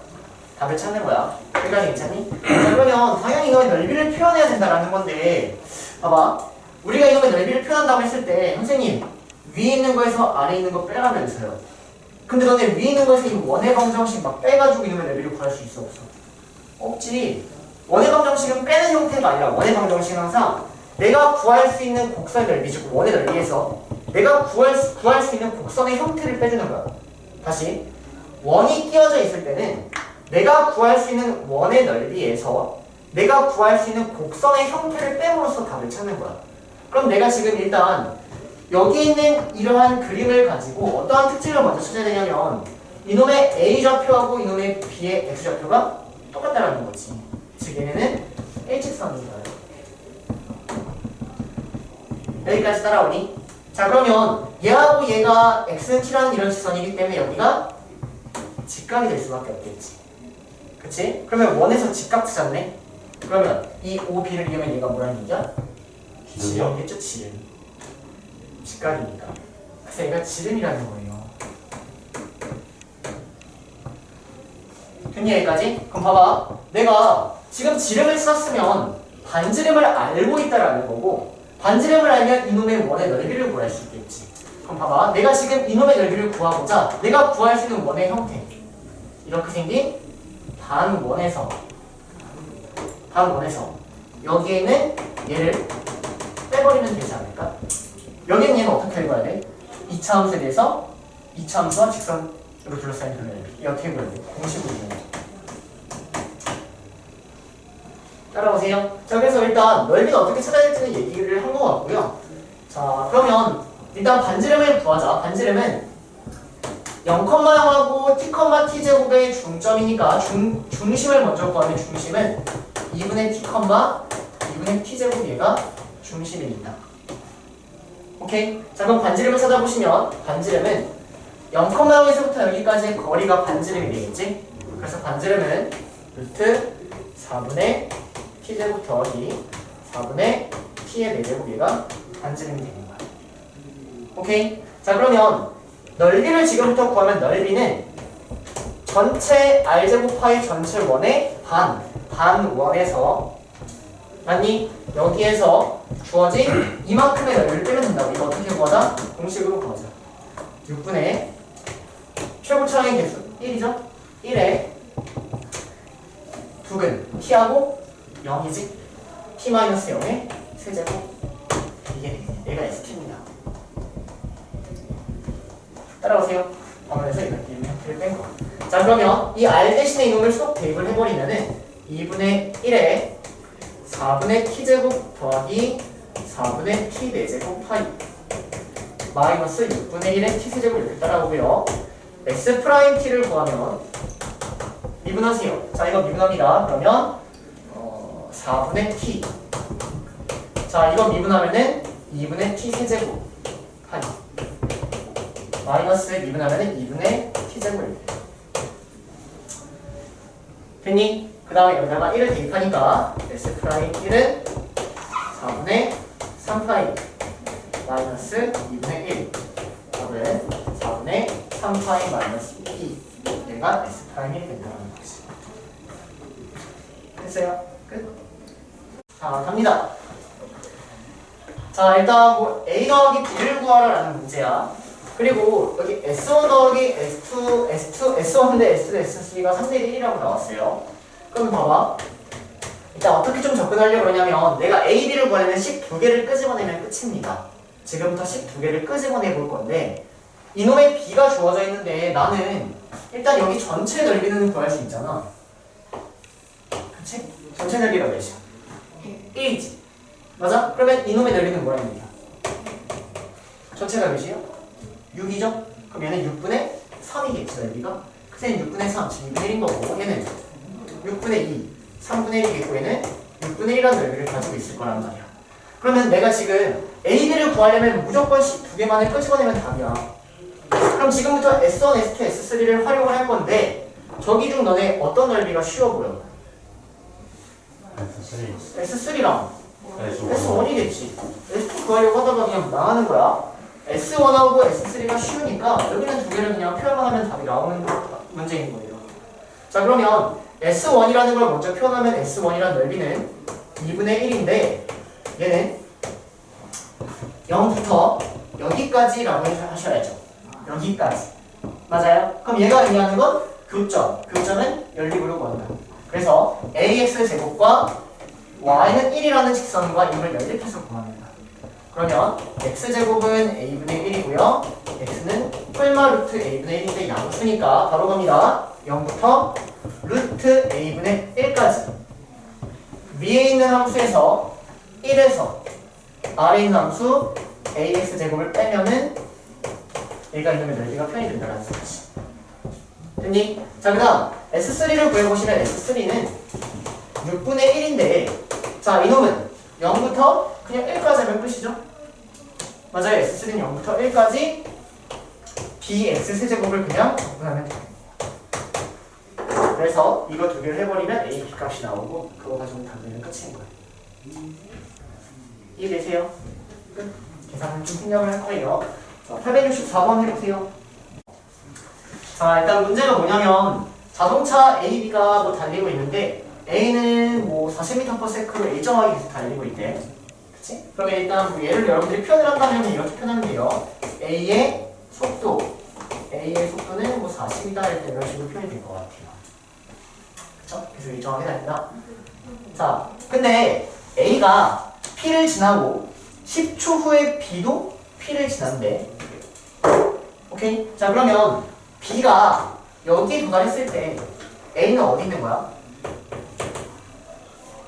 답을 찾는 거야. 여기까지 괜찮니? 자, 그러면 당연히 이놈의 넓이를 표현해야 된다라는 건데 봐봐. 우리가 이놈의 넓이를 표현한다고 했을 때 선생님 위에 있는 거에서 아래에 있는 거 빼라면서요. 근데 너네 위에 있는 거에서 이 원의 방정식 막 빼가지고 이놈의 넓이를 구할 수 있어 없어? 없지. 원의 방정식은 빼는 형태가 아니라 원의 방정식은 항상 내가 구할 수 있는 곡선의 넓이, 즉 원의 넓이에서 내가 구할 수 있는 곡선의 형태를 빼주는 거야. 다시 원이 끼어져 있을 때는 내가 구할 수 있는 원의 넓이에서 내가 구할 수 있는 곡선의 형태를 빼므로써 답을 찾는 거야. 그럼 내가 지금 일단 여기 있는 이러한 그림을 가지고 어떠한 특징을 먼저 찾아야 되냐면 이놈의 A좌표하고 이놈의 B의 X좌표가 똑같다라는 거지. 즉 얘네는 일직선이다. 여기까지 따라오니? 자, 그러면 얘하고 얘가 X는 T라는 이런 직선이기 때문에 여기가 직각이 될 수밖에 없겠지. 그치? 그러면 원에서 직각 찾았네? 그러면 이 OB를 이으면 얘가 뭐라는 얘기야? 지름이겠죠, 지름. 직각이니까. 그래서 얘가 지름이라는 거예요. 됐니, 여기까지? 그럼 봐봐. 내가 지금 지름을 썼으면 반지름을 알고 있다라는 거고, 반지름을 알면 이놈의 원의 넓이를 구할 수 있겠지. 그럼 봐봐. 내가 지금 이놈의 넓이를 구하고자 내가 구할 수 있는 원의 형태. 이렇게 생긴 반원에서 여기에는 얘를 빼버리면 되지 않을까? 여기는 얘는 어떻게 읽어야 돼? 2차 함수에 대해서 2차 함수와 직선으로 둘러싸인 넓이. 이 어떻게 읽어야 돼? 공식으로 읽는 거. 따라오세요. 자, 그래서 일단 넓이는 어떻게 찾아야 될지는 얘기를 한 것 같고요. 자, 그러면 일단 반지름을 구하자. 반지름은 0,0하고 t, t제곱의 중점이니까 중심을 먼저 구하면 중심은 2분의 t, 2분의 t제곱 얘가 중심입니다. 오케이? 자, 그럼 반지름을 찾아보시면 반지름은 0,0에서부터 여기까지의 거리가 반지름이 되겠지? 그래서 반지름은 루트 4분의 t제곱 더하기 4분의 t의 4제곱 얘가 반지름이 되는 거야. 오케이? 자, 그러면 넓이를 지금부터 구하면 넓이는 전체 r제곱 파이 전체 원의 반원에서 맞니? 여기에서 주어진 이만큼의 넓이를 빼면 된다고. 이거 어떻게 구하자? 공식으로 구하자. 6분의 최고차의 개수 1이죠? 1에 두근 t하고 0이지? t-0의 세제곱. 이게 얘가 ST입니다. 따라오세요. 그래서 이렇게 형태를 뺀 거. 자, 그러면 이 R 대신에 이놈을 쏙 대입을 해버리면은 2분의 1에 4분의 t제곱 더하기 4분의 t 4제곱 파이 마이너스 6분의 1의 t 세제곱 이렇게 따라오고요. S 프라임 t를 구하면 미분하세요. 자, 이거 미분합니다. 그러면 4분의 t. 자, 이거 미분하면은 2분의 t 세제곱 파이 마이너스 미분하면은 2분의 t제곱. 됐니? 그 다음에 여기다가 1을 대입하니까 S 프라임 1은 4분의 3파이 마이너스 2분의 1 답은 4분의 3파이 마이너스 2 얘가 S 프라임 1이 된다는 거지. 됐어요? 끝? 자, 갑니다. 자, 일단 뭐 A 더하기 B를 구하라라는 문제야. 그리고 여기 S1 더하기 S2, S1대 S2, S3가 3대 1이라고 나왔어요. 그럼 봐봐. 일단 어떻게 좀 접근하려고 그러냐면 내가 A, B를 구하려면 12개를 끄집어내면 끝입니다. 지금부터 12개를 끄집어내 볼 건데 이놈의 B가 주어져 있는데 나는 일단 여기 전체 넓이는 구할 수 있잖아. 그치? 전체 넓이가 몇이야? 1이지. 맞아? 그러면 이놈의 넓이는 뭐라는 얘기야? 전체가 몇이에요? 6이죠? 그럼 얘는 6분의 3이겠지 넓이가? 그래서 얘는 6분의 3, 즉 2분의 1인 거고 얘는 6분의 2, 3분의 1이겠고 얘는 6분의 1이라는 넓이를 가지고 있을 거란 말이야. 그러면 내가 지금 A, B를 구하려면 무조건 12개만을 끄집어내면 답이야. 그럼 지금부터 S1, S2, S3를 활용을 할 건데 저기 중 너네 어떤 넓이가 쉬워 보여? S3. S3랑 S1. S1이겠지. S2 구하려고 하다가 그냥 망하는 거야. S1하고 S3가 쉬우니까 여기는 두 개를 그냥 표현만 하면 답이 나오는 문제인 거예요. 자, 그러면 S1이라는 걸 먼저 표현하면 S1이라는 넓이는 2분의 1인데 얘는 0부터 여기까지라고 하셔야죠. 여기까지. 맞아요? 그럼 얘가 의미하는 건 교점. 교점은 연립으로 구한다. 그래서 AX제곱과 Y는 1이라는 직선과 임을 연립해서 구합니다. 그러면 X제곱은 A분의 1이고요. X는 뿔마 루트 A분의 1인데 양수니까 바로 갑니다. 0부터 루트 A분의 1까지. 위에 있는 함수에서 1에서 아래에 있는 함수 AX제곱을 빼면은 얘가 이놈의 넓이가 표현이 된다는 소리지. 됐니? 자, 그 다음 S3를 구해보시면 S3는 6분의 1인데 자, 이놈은 0부터 그냥 1까지 하면 끝이죠? 맞아요. S3는 0부터 1까지 BX 세제곱을 그냥 적분하면 됩니다. 그래서 이거 두 개를 해버리면 A, B 값이 나오고 그거 가지고 답변은 끝인 거예요. 이해되세요? 끝. 계산을 좀 생략을 할 거예요. 자, 864번 해보세요. 자, 일단 문제가 뭐냐면 자동차 A, B가 뭐 달리고 있는데 A는 뭐 40m/s로 일정하게 계속 달리고 있대. 그치? 그러면 일단 뭐 얘를 여러분들이 표현을 한다면 이렇게 표현하면 돼요. A의 속도는 뭐 40이다 할 때 이런 식으로 표현이 될 것 같아요. 그쵸? 그래서 일정하게 달린다. 자, 근데 A가 P를 지나고 10초 후에 B도 P를 지난대. 오케이? 자, 그러면 B가 여기에 도달했을 때 A는 어디 있는 거야?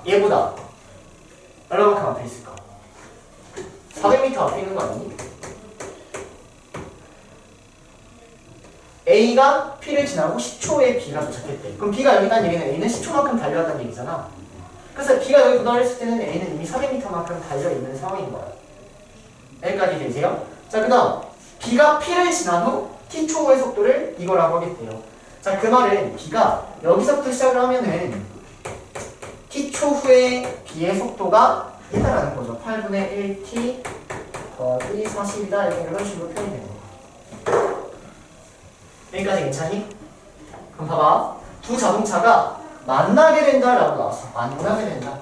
얘보다 얼마만큼 앞에 있을까? 400m 앞에 있는 거 아니니? A가 P를 지나고 10초에 B가 도착했대. 그럼 B가 여기 있다는 얘기는 A는 10초만큼 달려왔다는 얘기잖아. 그래서 B가 여기 도달했을 때는 A는 이미 400m만큼 달려있는 상황인 거야. 여기까지 되세요? 자, 그 다음 B가 P를 지난 후 T초 후의 속도를 이거라고 하겠대요. 자, 그 말은 B가 여기서부터 시작을 하면은 T초 후에 B의 속도가 이다라는 거죠. 8분의 1T 더하기 40이다. 이런 식으로 표현이 되는 거야. 여기까지 괜찮니? 그럼 봐봐. 두 자동차가 만나게 된다라고 나왔어. 만나게 된다.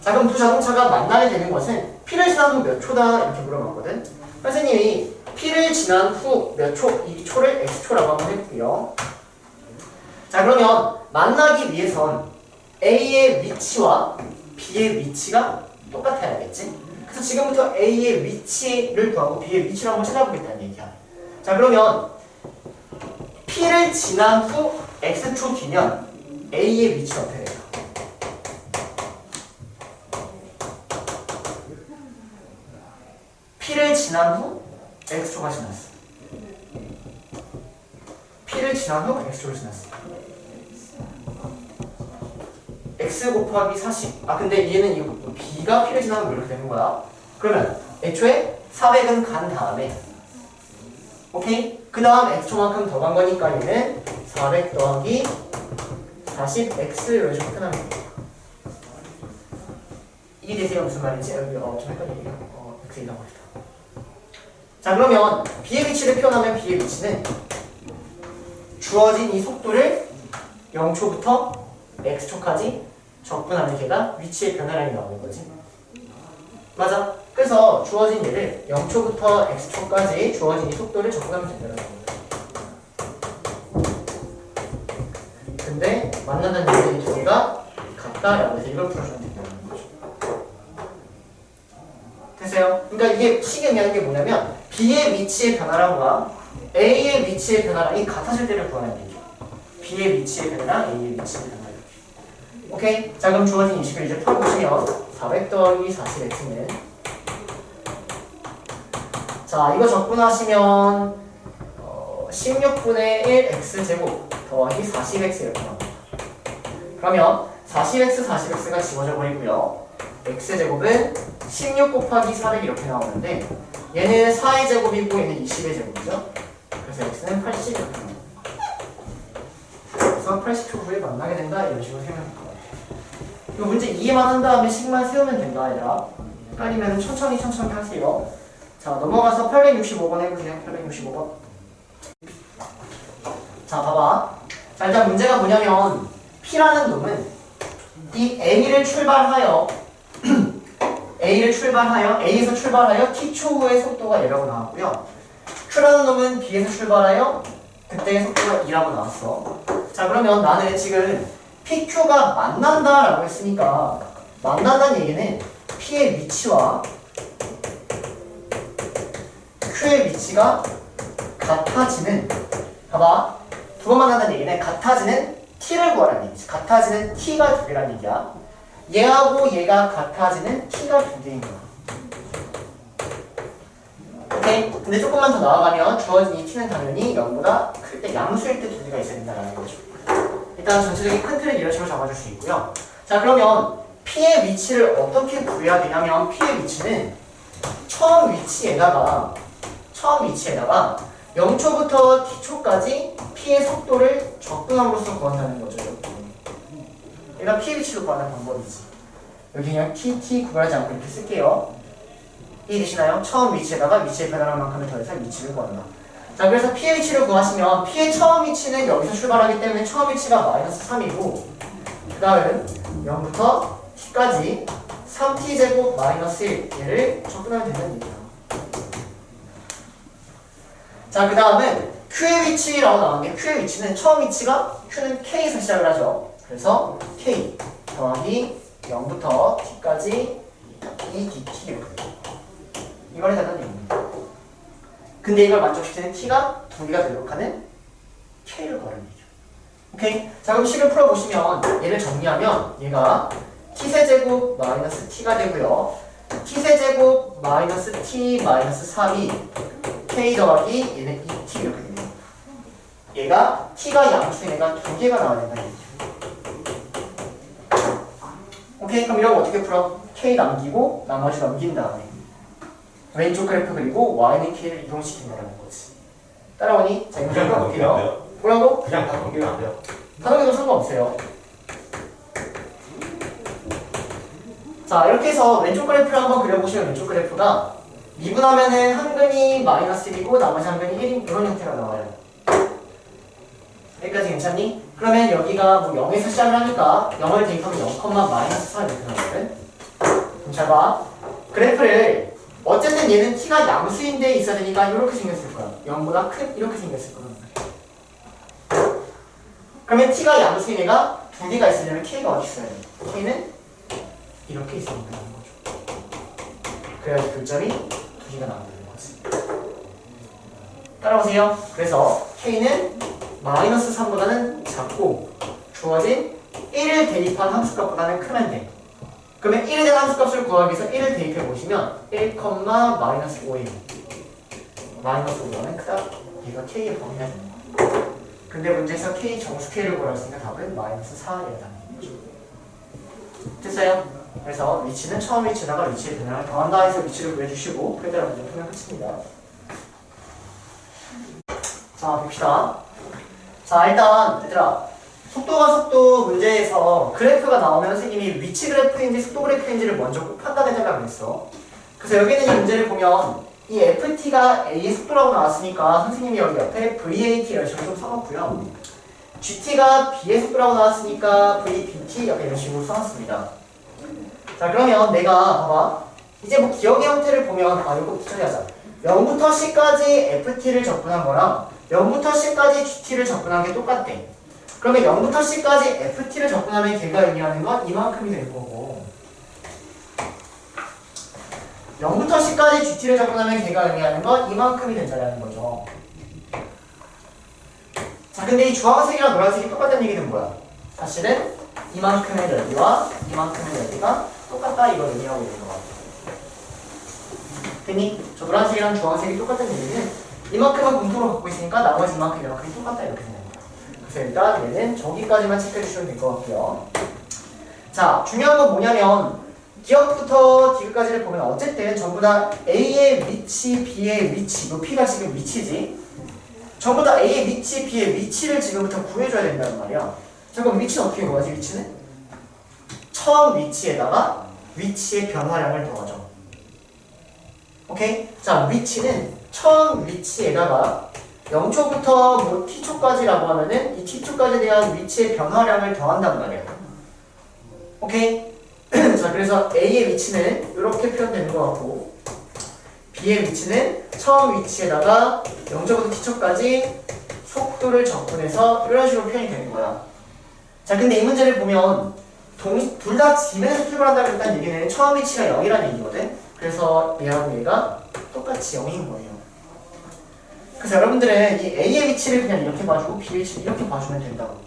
자, 그럼 두 자동차가 만나게 되는 것은 P를 지난 후 몇 초다 이렇게 물어봤거든. 선생님이 P를 지난 후 몇 초, 이 초를 X초라고 한번 했고요. 자, 그러면 만나기 위해선 A의 위치와 B의 위치가 똑같아야겠지? 그래서 지금부터 A의 위치를 구하고 B의 위치를 한번 찾아보겠다는 얘기야. 자, 그러면 P를 지난 후 X초 뒤면 A의 위치가 어떻게 될까? P를 지난 후 X초가 지났어. P를 지난 후 X초를 지났어. X 곱하기 40. 아, 근데 얘는 이거 B가 P를 지나면 이렇게 되는 거야. 그러면 애초에 400은 간 다음에 오케이? 그 다음 X초만큼 더 간 거니까 얘는 400 더하기 40X 이런 식으로 표현하면 돼요. 이해되세요? 무슨 말인지? 여기 좀 헷갈리네요. X이라고 합시다. 자, 그러면 B의 위치를 표현하면 B의 위치는 주어진 이 속도를 0초부터 X초까지 적분하면 걔가 위치의 변화량이 나오는 거지. 맞아. 그래서 주어진 얘를 0초부터 x초까지 주어진 이 속도를 적분하면 된다는 겁니다. 근데 만나는 얘는 이 두 개가 같다라고 해서 이걸 풀어주면 된다는 거죠. 됐어요? 그러니까 이게 식이 의미하는 게 뭐냐면 B의 위치의 변화량과 A의 위치의 변화량이 같아질 때를 구하는 얘기죠. B의 위치의 변화랑 A의 위치의 변화량. 오케이? 자 그럼 주어진 이 식을 이제 풀어보시면 400 더하기 40x는 자 이거 적분하시면 16분의 1 x제곱 더하기 40x 이렇게 나옵니다. 그러면 40x, 40x가 지워져 버리고요. x제곱은 16 곱하기 400 이렇게 나오는데 얘는 4의 제곱이고 얘는 20의 제곱이죠. 그래서 x는 80 이렇게 나옵니다. 그래서 80초 후에 만나게 된다 이런 식으로 생각할 것 같아요. 이 문제 이해만 한 다음에 식만 세우면 된다 얘들아. 헷갈리면 천천히 하세요. 자 넘어가서 865번 해보세요. 865번. 자 봐봐. 자 일단 문제가 뭐냐면 P라는 놈은 이 A를 출발하여 A에서 출발하여 T초 후의 속도가 A라고 나왔고요. Q라는 놈은 B에서 출발하여 그때의 속도가 2라고 나왔어. 자 그러면 나는 지금 PQ가 만난다라고 했으니까 만난다는 얘기는 P의 위치와 Q의 위치가 같아지는 봐봐 두 번 만난다는 얘기는 같아지는 T를 구하라는 얘기지. 같아지는 T가 두 개라는 얘기야. 얘하고 얘가 같아지는 T가 두 개인 거야. 오케이? 근데 조금만 더 나아가면 주어진 이 T는 당연히 0보다 클 때 양수일 때 두 개가 있어야 된다는 거죠. 일단 전체적인 큰 틀을 이런 식으로 잡아줄 수 있고요. 자 그러면 P의 위치를 어떻게 구해야 되냐면 P의 위치는 처음 위치에다가 0초부터 t초까지 P의 속도를 적분함으로써 구한다는 거죠. 얘가 P의 위치를 구하는 방법이지. 여기 그냥 t 구별하지 않고 이렇게 쓸게요. 이해되시나요? 처음 위치에다가 위치의 변화량만큼을 더해서 위치를 구한다. 자 그래서 P의 위치를 구하시면 P의 처음 위치는 여기서 출발하기 때문에 처음 위치가 마이너스 3이고 그 다음 0부터 t까지 3t제곱 마이너스 1 얘를 적분하면 된다는 얘기야. 자 그 다음은 Q의 위치라고 나왔는데 Q의 위치는 처음 위치가 Q는 K에서 시작을 하죠. 그래서 K 더하기 0부터 t까지 2dt 이걸 해달라는 얘기입니다. 근데 이걸 만족시키는 t가 두 개가 되도록 하는 k를 구하라는 얘기죠. 오케이? 자 그럼 식을 풀어보시면 얘를 정리하면 얘가 t세제곱 마이너스 t가 되고요. t세제곱 마이너스 t 마이너스 3이 k 더하기 얘는 2t 이렇게 됩니다. 얘가 t가 양수인 애가 두 개가 나와야 된다는 얘기죠. 오케이? 그럼 이런 거 어떻게 풀어? k 남기고 나머지 넘긴 다음에 왼쪽 그래프 그리고 y는 k를 이동시킨다는 거지. 따라오니? 자 이거 좀 해볼게요. 뭐라고? 그냥 다 넘기면 안 돼요. 다 넘겨도 상관없어요. 자 이렇게 해서 왼쪽 그래프를 한번 그려보시면 왼쪽 그래프가 미분하면은 한 근이 마이너스 1이고 나머지 한 근이 1인 이런 형태가 나와요. 여기까지 괜찮니? 그러면 여기가 뭐 0에서 시작을 하니까 0을 대입하면 0, 마이너스 4 이렇게 나오거든. 그럼 잘 봐. 그래프를 어쨌든 얘는 t가 양수인 데 있어야 되니까 이렇게 생겼을 거야. 0보다 큰 이렇게 생겼을 거야. 그러면 t가 양수인 애가 두 개가 있으려면 k가 어디 있어야 돼? k는 이렇게 있어야 된다는 거죠. 그래야지 교점이 두 개가 나온다는 거지. 따라오세요. 그래서 k는 마이너스 3보다는 작고 주어진 1을 대입한 함수값보다는 크면 돼. 그러면 1에 대한 함수값을 구하기 위해서 1을 대입해 보시면 1, 마이너스 5예요. 마이너스 5보다는 크다. 얘가 k의 범위가 됩니다. 근데 문제에서 k 정수 k를 구하였으니까 답은 마이너스 4이라는 거죠. 됐어요? 그래서 위치는 처음 위치에다가 위치의 변화를 더한다 해서 위치를 구해주시고 그에 따라 문제 풀면 끝입니다. 자 봅시다. 자 일단 얘들아 속도가 속도 문제에서 그래프가 나오면 선생님이 위치 그래프인지 속도 그래프인지를 먼저 꼭 판단해달라고 했어. 그래서 여기 있는 이 문제를 보면 이 ft가 a의 속도라고 나왔으니까 선생님이 여기 옆에 vat 이런 식으로 좀 써놓고요. gt가 b의 속도라고 나왔으니까 vbt 약간 이런 식으로 써놨습니다. 자 그러면 내가 봐봐 이제 뭐 기억의 형태를 보면 이거 처리하자. 0부터 C까지 FT를 접근한 거랑 0부터 C까지 GT를 접근한 게 똑같대. 그러면 0부터 C까지 FT를 접근하면 걔가 의미하는 건 이만큼이 될 거고 0부터 C까지 GT를 접근하면 걔가 의미하는 건 이만큼이 된다는 거죠. 자, 근데 이 주황색이랑 노란색이 똑같다는 얘기는 뭐야? 사실은 이만큼의 넓이와 이만큼의 넓이가 똑같다 이걸 의미하고 있는 것 같아. 됐니? 저 노란색이랑 주황색이 똑같다는 얘기는 이만큼은 공통으로 갖고 있으니까 나머지 이만큼이랑 그게 똑같다 이렇게 되는 거야. 그래서 일단 얘는 저기까지만 체크해 주시면 될 것 같고요. 자, 중요한 건 뭐냐면 기억부터 디귿까지를 보면 어쨌든 전부 다 A의 위치, B의 위치, 이 P가 지금 위치지. 전부 다 A의 위치, B의 위치를 지금부터 구해줘야 된다는 말이야. 자, 그럼 위치는 어떻게 구하지? 위치는? 처음 위치에다가 위치의 변화량을 더하죠. 오케이? 자, 위치는 처음 위치에다가 0초부터 뭐 t초까지라고 하면은 이 t초까지에 대한 위치의 변화량을 더한단 말이야. 오케이? 자, 그래서 A의 위치는 이렇게 표현되는 것 같고 B의 위치는 처음 위치에다가 0초부터 t초까지 속도를 접근해서 이런 식으로 표현이 되는 거야. 자, 근데 이 문제를 보면 둘 다 지면에서 출발한다고 했다는 얘기는 처음 위치가 0이라는 얘기거든. 그래서 얘하고 얘가 똑같이 0인 거예요. 그래서 여러분들은 이 A의 위치를 그냥 이렇게 봐주고 B의 위치를 이렇게 봐주면 된다고.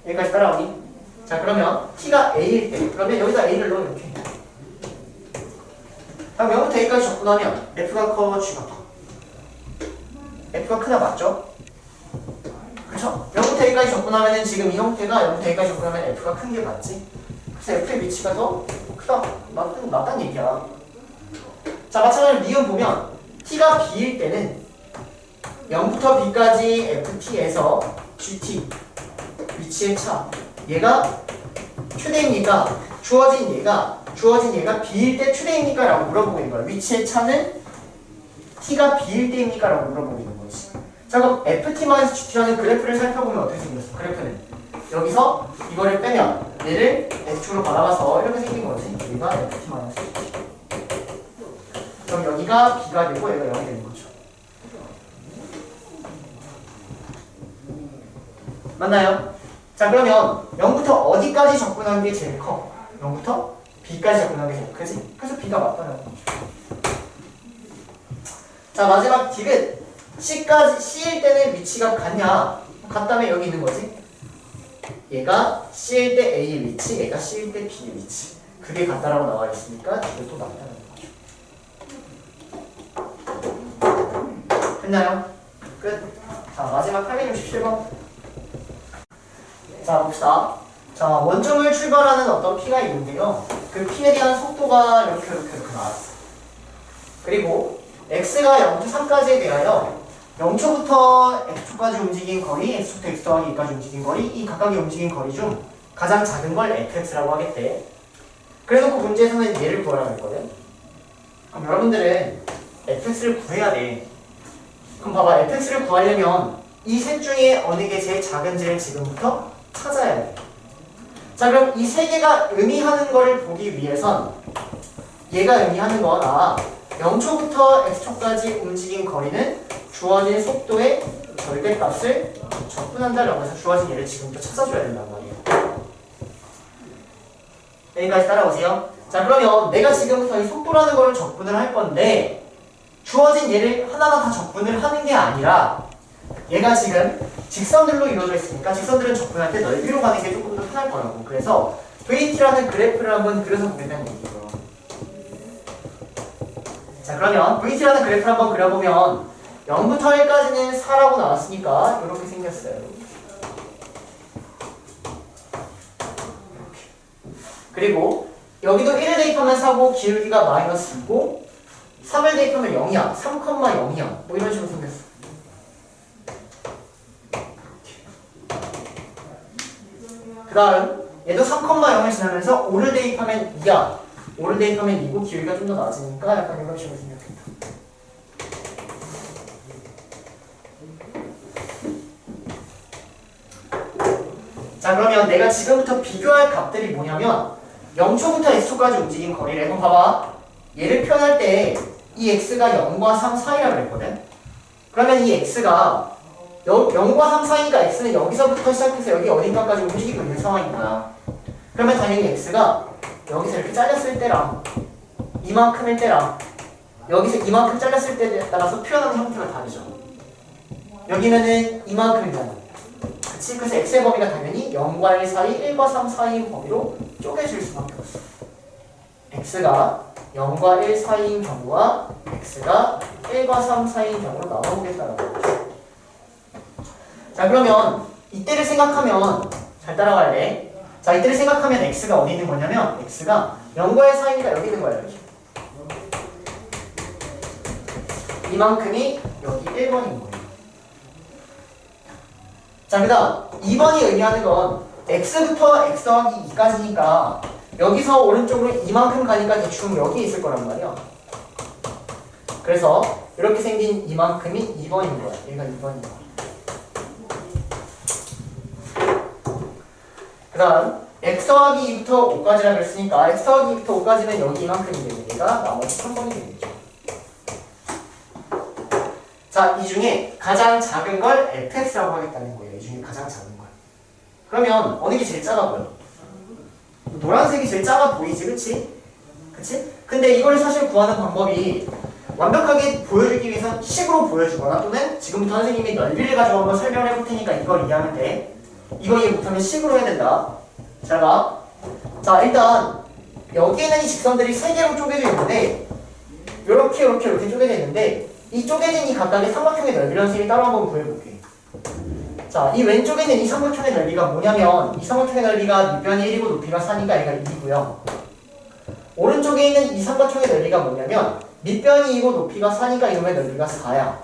여기까지 따라오니? 자, 그러면 T가 A일 때 그러면 여기다 A를 넣어 이렇게. 다음 0부터 A까지 접근하면 F가 커, G가 커. F가 크다 맞죠? 그쵸? 0부터 A까지 접근하면 지금 이 형태가 0부터 A까지 접근하면 F가 큰 게 맞지? 그래서 F의 위치가 더 크다. 맞다는 얘기야. 자, 마찬가지로 니은 보면 T가 B일 때는 0부터 B까지 FT에서 GT 위치의 차 얘가 최대입니까? 주어진 얘가 B일 때 최대입니까? 라고 물어보고 있는 거야. 위치의 차는 T가 B일 때입니까? 라고 물어보고 있는 거지. 자, 그럼 FT-GT라는 그래프를 살펴보면 어떻게 생겼어? 그래프는 여기서 이거를 빼면 얘를 X축으로 바라봐서 이렇게 생긴 거지. 여기가 FT-GT. 그럼 여기가 B가 되고 얘가 0이 되는 거죠. 맞나요? 자, 그러면 0부터 어디까지 접근한 게 제일 커? 0부터 B까지 접근한 게 제일 크지? 그래서 B가 맞다는 거죠. 자, 마지막 디귿. C일 때는 위치가 같냐? 같다면 여기 있는 거지. 얘가 C일 때 A의 위치, 얘가 C일 때 B의 위치. 그게 같다라고 나와 있으니까 디귿도 맞다는 거죠. 됐나요? 끝. 자, 마지막 867번. 자, 봅시다. 자, 원점을 출발하는 어떤 P가 있는데요. 그 P에 대한 속도가 이렇게 나왔어. 그리고 X가 0부터 3까지에 대하여 0초부터 X초까지 움직인 거리, X초부터 X 더하기 2까지 움직인 거리, 이 각각의 움직인 거리 중 가장 작은 걸 fx라고 하겠대. 그래놓고 문제에서는 얘를 구하라고 했거든. 그럼 여러분들은 fx를 구해야 돼. 그럼 봐봐, fx를 구하려면 이 셋 중에 어느 게 제일 작은지를 지금부터 찾아야 돼. 자, 그럼 이 세 개가 의미하는 거를 보기 위해선 얘가 의미하는 건 0초부터 x초까지 움직인 거리는 주어진 속도의 절대값을 접근한다라고 해서 주어진 얘를 지금부터 찾아줘야 된단 말이에요. 여기까지 따라오세요. 자, 그러면 내가 지금부터 이 속도라는 거를 접근을 할 건데 주어진 얘를 하나하나 다 접근을 하는 게 아니라 얘가 지금 직선들로 이루어져 있으니까 직선들은 접근할 때 넓이로 가는 게 조금 더 편할 거라고. 그래서 VT라는 그래프를 한번 그려서 보겠다는 얘기예요. 자, 그러면 VT라는 그래프를 한번 그려보면 0부터 1까지는 4라고 나왔으니까 이렇게 생겼어요. 이렇게. 그리고 여기도 1을 대입하면 4고 기울기가 마이너스 2고 3을 대입하면 0이야. 3,0이야. 뭐 이런 식으로 생겼어. 그 다음 얘도 3,0을 지나면서 5를 대입하면 2야. 5를 대입하면 2고 기울기가 좀 더 낮으니까 약간 이런 식으로 생겼겠다. 자, 그러면 내가 지금부터 비교할 값들이 뭐냐면 0초부터 x초까지 움직인 거리를 한번 봐봐. 얘를 표현할 때 이 x가 0과 3 사이라고 그랬거든. 그러면 이 x가 0과 3 사이니까 x는 여기서부터 시작해서 여기 어딘가까지 움직이고 있는 상황인 거야. 그러면 당연히 x가 여기서 이렇게 잘렸을 때랑 이만큼일 때랑 여기서 이만큼 잘렸을 때에 따라서 표현하는 형태가 다르죠. 여기면은 이만큼이잖아. 그치? 그래서 x의 범위가 당연히 0과 1 사이, 1과 3 사이인 범위로 쪼개질 수밖에 없어. x가 0과 1 사이인 경우와 x가 1과 3 사이인 경우로 나눠보겠다는 거죠. 자, 그러면 이때를 생각하면 잘 따라갈래? 자, 이때를 생각하면 x가 어디 있는 거냐면 x가 0과 1 사이니까 여기 있는 거야. 여기. 이만큼이 여기 1번인 거예요. 자, 그 다음 2번이 의미하는 건 x부터 x 더하기 2까지니까 여기서 오른쪽으로 이만큼 가니까 대충 여기 있을 거란 말이야. 그래서 이렇게 생긴 이만큼이 2번인 거야. 얘가 2번인 거야. 그 다음 x 더하기 2부터 5까지라 그랬으니까 x 더하기 2부터 5까지는 여기 이만큼이 되는 얘가 나머지 3번이 되겠죠. 자, 이 중에 가장 작은 걸 fx라고 하겠다는 거예요. 이 중에 가장 작은 걸. 그러면 어느 게 제일 작아 보여? 노란색이 제일 작아 보이지, 그치? 그치? 근데 이걸 사실 구하는 방법이 완벽하게 보여주기 위해서 식으로 보여주거나 또는 지금부터 선생님이 넓이를 가지고 한번 설명을 해볼 테니까 이걸 이해하면 돼. 이거 이해 못하면 식으로 해야 된다. 잘 봐. 자, 일단 여기에는 이 직선들이 3개로 쪼개져 있는데 요렇게 쪼개져 있는데 이 쪼개진 이 각각의 삼각형의 넓이라는 선생님이 따로 한번 구해볼게. 자, 이 왼쪽에 있는 이 삼각형의 넓이가 뭐냐면 이 삼각형의 넓이가 밑변이 1이고 높이가 4니까 얘가 2고요. 오른쪽에 있는 이 삼각형의 넓이가 뭐냐면 밑변이 2고 높이가 4니까 이놈의 넓이가 4야.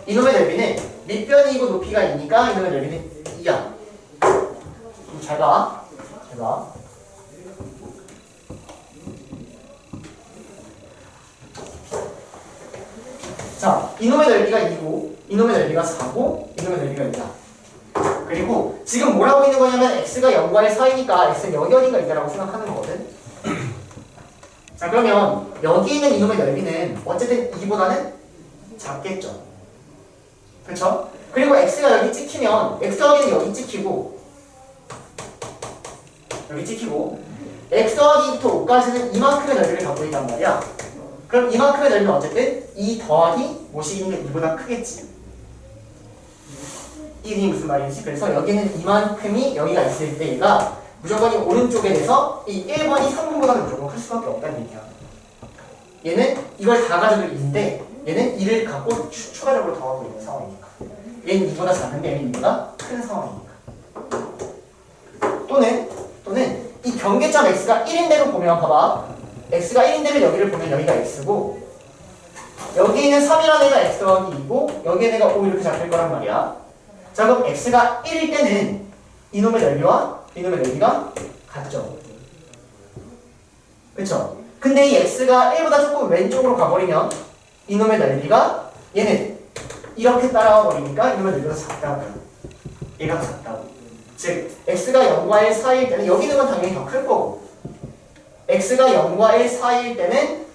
이놈의 넓이는 밑변이 2고 높이가 2니까 이놈의 넓이는 2야. 잘 봐. 잘 봐. 자, 이놈의 넓이가 2고 이놈의 넓이가 4고 이놈의 넓이가 2다. 그리고 지금 뭐라고 있는 거냐면 x가 0과 1 사이니까 x는 여기 어딘가 있다라고 생각하는 거거든. 자, 그러면 여기 있는 이놈의 넓이는 어쨌든 2보다는 작겠죠. 그렇죠? 그리고 x가 여기 찍히면 x 더하기는 여기 찍히고 x 더하기 2부터 5까지는 이만큼의 넓이를 갖고 있단 말이야. 그럼 이만큼의 넓이는 어쨌든 2 더하기 모식이니까 2보다 크겠지. 이게 무슨 말이지? 그래서 여기는 이만큼이 여기가 있을 때 얘가 무조건 이 오른쪽에 대해서 이 1번이 3번보다는 무조건 클 수밖에 없다는 얘기야. 얘는 이걸 다 가지고 2인데 얘는 2를 갖고 추가적으로 더하고 있는 상황이니까. 얘는 2보다 작은데 얘는 2보다 큰 상황이니까. 또는 이 경계점 x가 1인대로 보면 봐봐. x가 1인대로 여기를 보면 여기가 x고 여기 있는 3이라는 애가 x 더하기 2고 여기에 내가 5 이렇게 잡힐 거란 말이야. 자, 그럼 x가 1일 때는 이놈의 넓이와 이놈의 넓이가 같죠. 그쵸? 근데 이 x가 1보다 조금 왼쪽으로 가버리면 이놈의 넓이가 얘는 이렇게 따라와 버리니까 이놈의 넓이가 작다고. 얘가 작다고. 즉 x가 0과 1 사이일 때는 여기 있는 건 당연히 더 클 거고 x가 0과 1 사이일 때는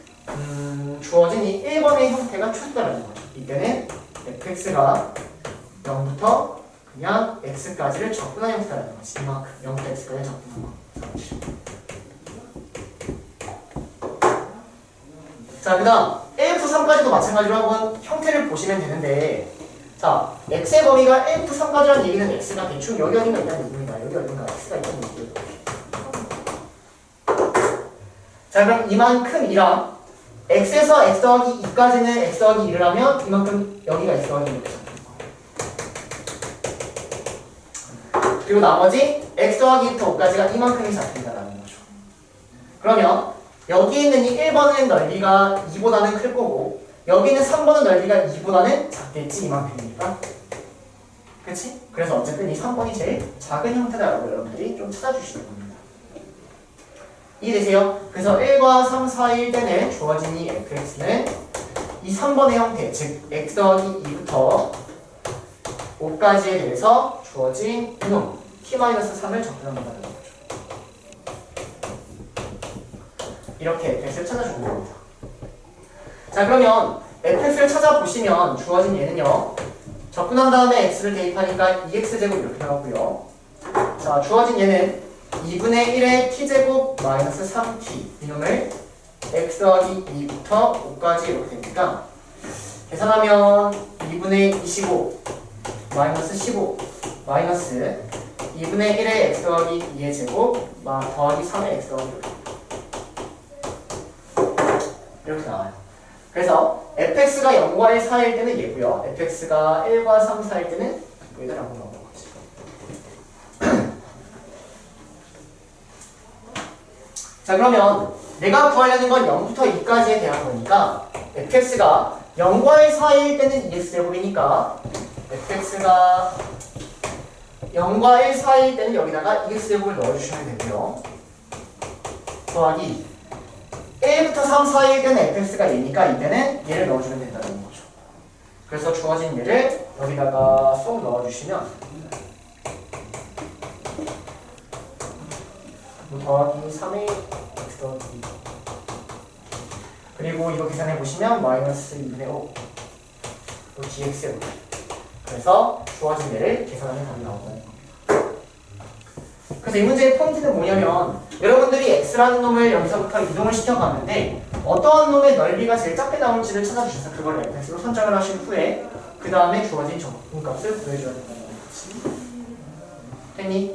주어진 이 1번의 형태가 최소다라는 거죠. 이때는 fx가 0부터 그냥 x까지를 적분한 형태라는 거지. 이만큼 0부터 x까지 적분한 거. 자, 그 다음 1부터 3까지도 마찬가지로 한번 형태를 보시면 되는데 자, x의 범위가 1부터 3까지라는 얘기는 x가 대충 여기 어딘가 있다는 얘기입니다. 여기 어딘가 x가 있다는 얘기예요. 자, 그럼 이만큼이랑 x에서 x 더하기 2까지는 x 더하기 2를 하면 이만큼 여기가 x 더하기 2를 잡는 거. 그리고 나머지 x 더하기 2부터 5까지가 이만큼이 잡힌다라는 거죠. 그러면 여기 있는 이 1번의 넓이가 2보다는 클 거고 여기 있는 3번의 넓이가 2보다는 작겠지. 이만큼이니까. 그치? 그래서 어쨌든 이 3번이 제일 작은 형태다라고 여러분들이 좀 찾아주시는 겁니다. 이해되세요? 그래서 1과 3 사이일 때는 주어진 이 fx는 이 3번의 형태, 즉 x 더하기 2부터 5까지에 대해서 주어진 이놈 t-3을 적분한다는 거죠. 이렇게 fx를 찾아주는 겁니다. 자, 그러면 fx를 찾아보시면 주어진 얘는요. 접근한 다음에 x를 대입하니까 2x제곱 이렇게 나오고요. 자, 주어진 얘는 2분의 1의 t제곱 마이너스 3t 이놈을 x 더하기 2부터 5까지 이렇게 되니까 계산하면 2분의 25 마이너스 15 마이너스 2분의 1의 x 더하기 2의 제곱 더하기 3의 x 더하기 이렇게 나와요. 그래서 fx가 0과 1 사이일 때는 얘고요. fx가 1과 3 사이일 때는 얘들하고 나오는 거지. 자, 그러면 내가 구하려는 건 0부터 2까지에 대한 거니까 fx가 0과 1 사이일 때는 2x제곱이니까 fx가 0과 1 사이일 때는 여기다가 2x제곱을 넣어주시면 되고요. 더하기 1부터 3 사이일 때는 fx가 얘니까 이때는 얘를 넣어주면 된다는 거죠. 그래서 주어진 얘를 여기다가 쏙 넣어주시면 더하기 3의 x 더하기 2 그리고 이거 계산해보시면 마이너스 2분의 5 또 dx요. 그래서 주어진 얘를 계산하면 답이 나온다는 겁니다. 그래서 이 문제의 포인트는 뭐냐면 여러분들이 x라는 놈을 여기서부터 이동을 시켜가는데 어떠한 놈의 넓이가 제일 작게 나올지를 찾아주셔서 그걸 fx로 선정을 하신 후에 그 다음에 주어진 적분값을 구해줘야 된다는 거지. 됐니?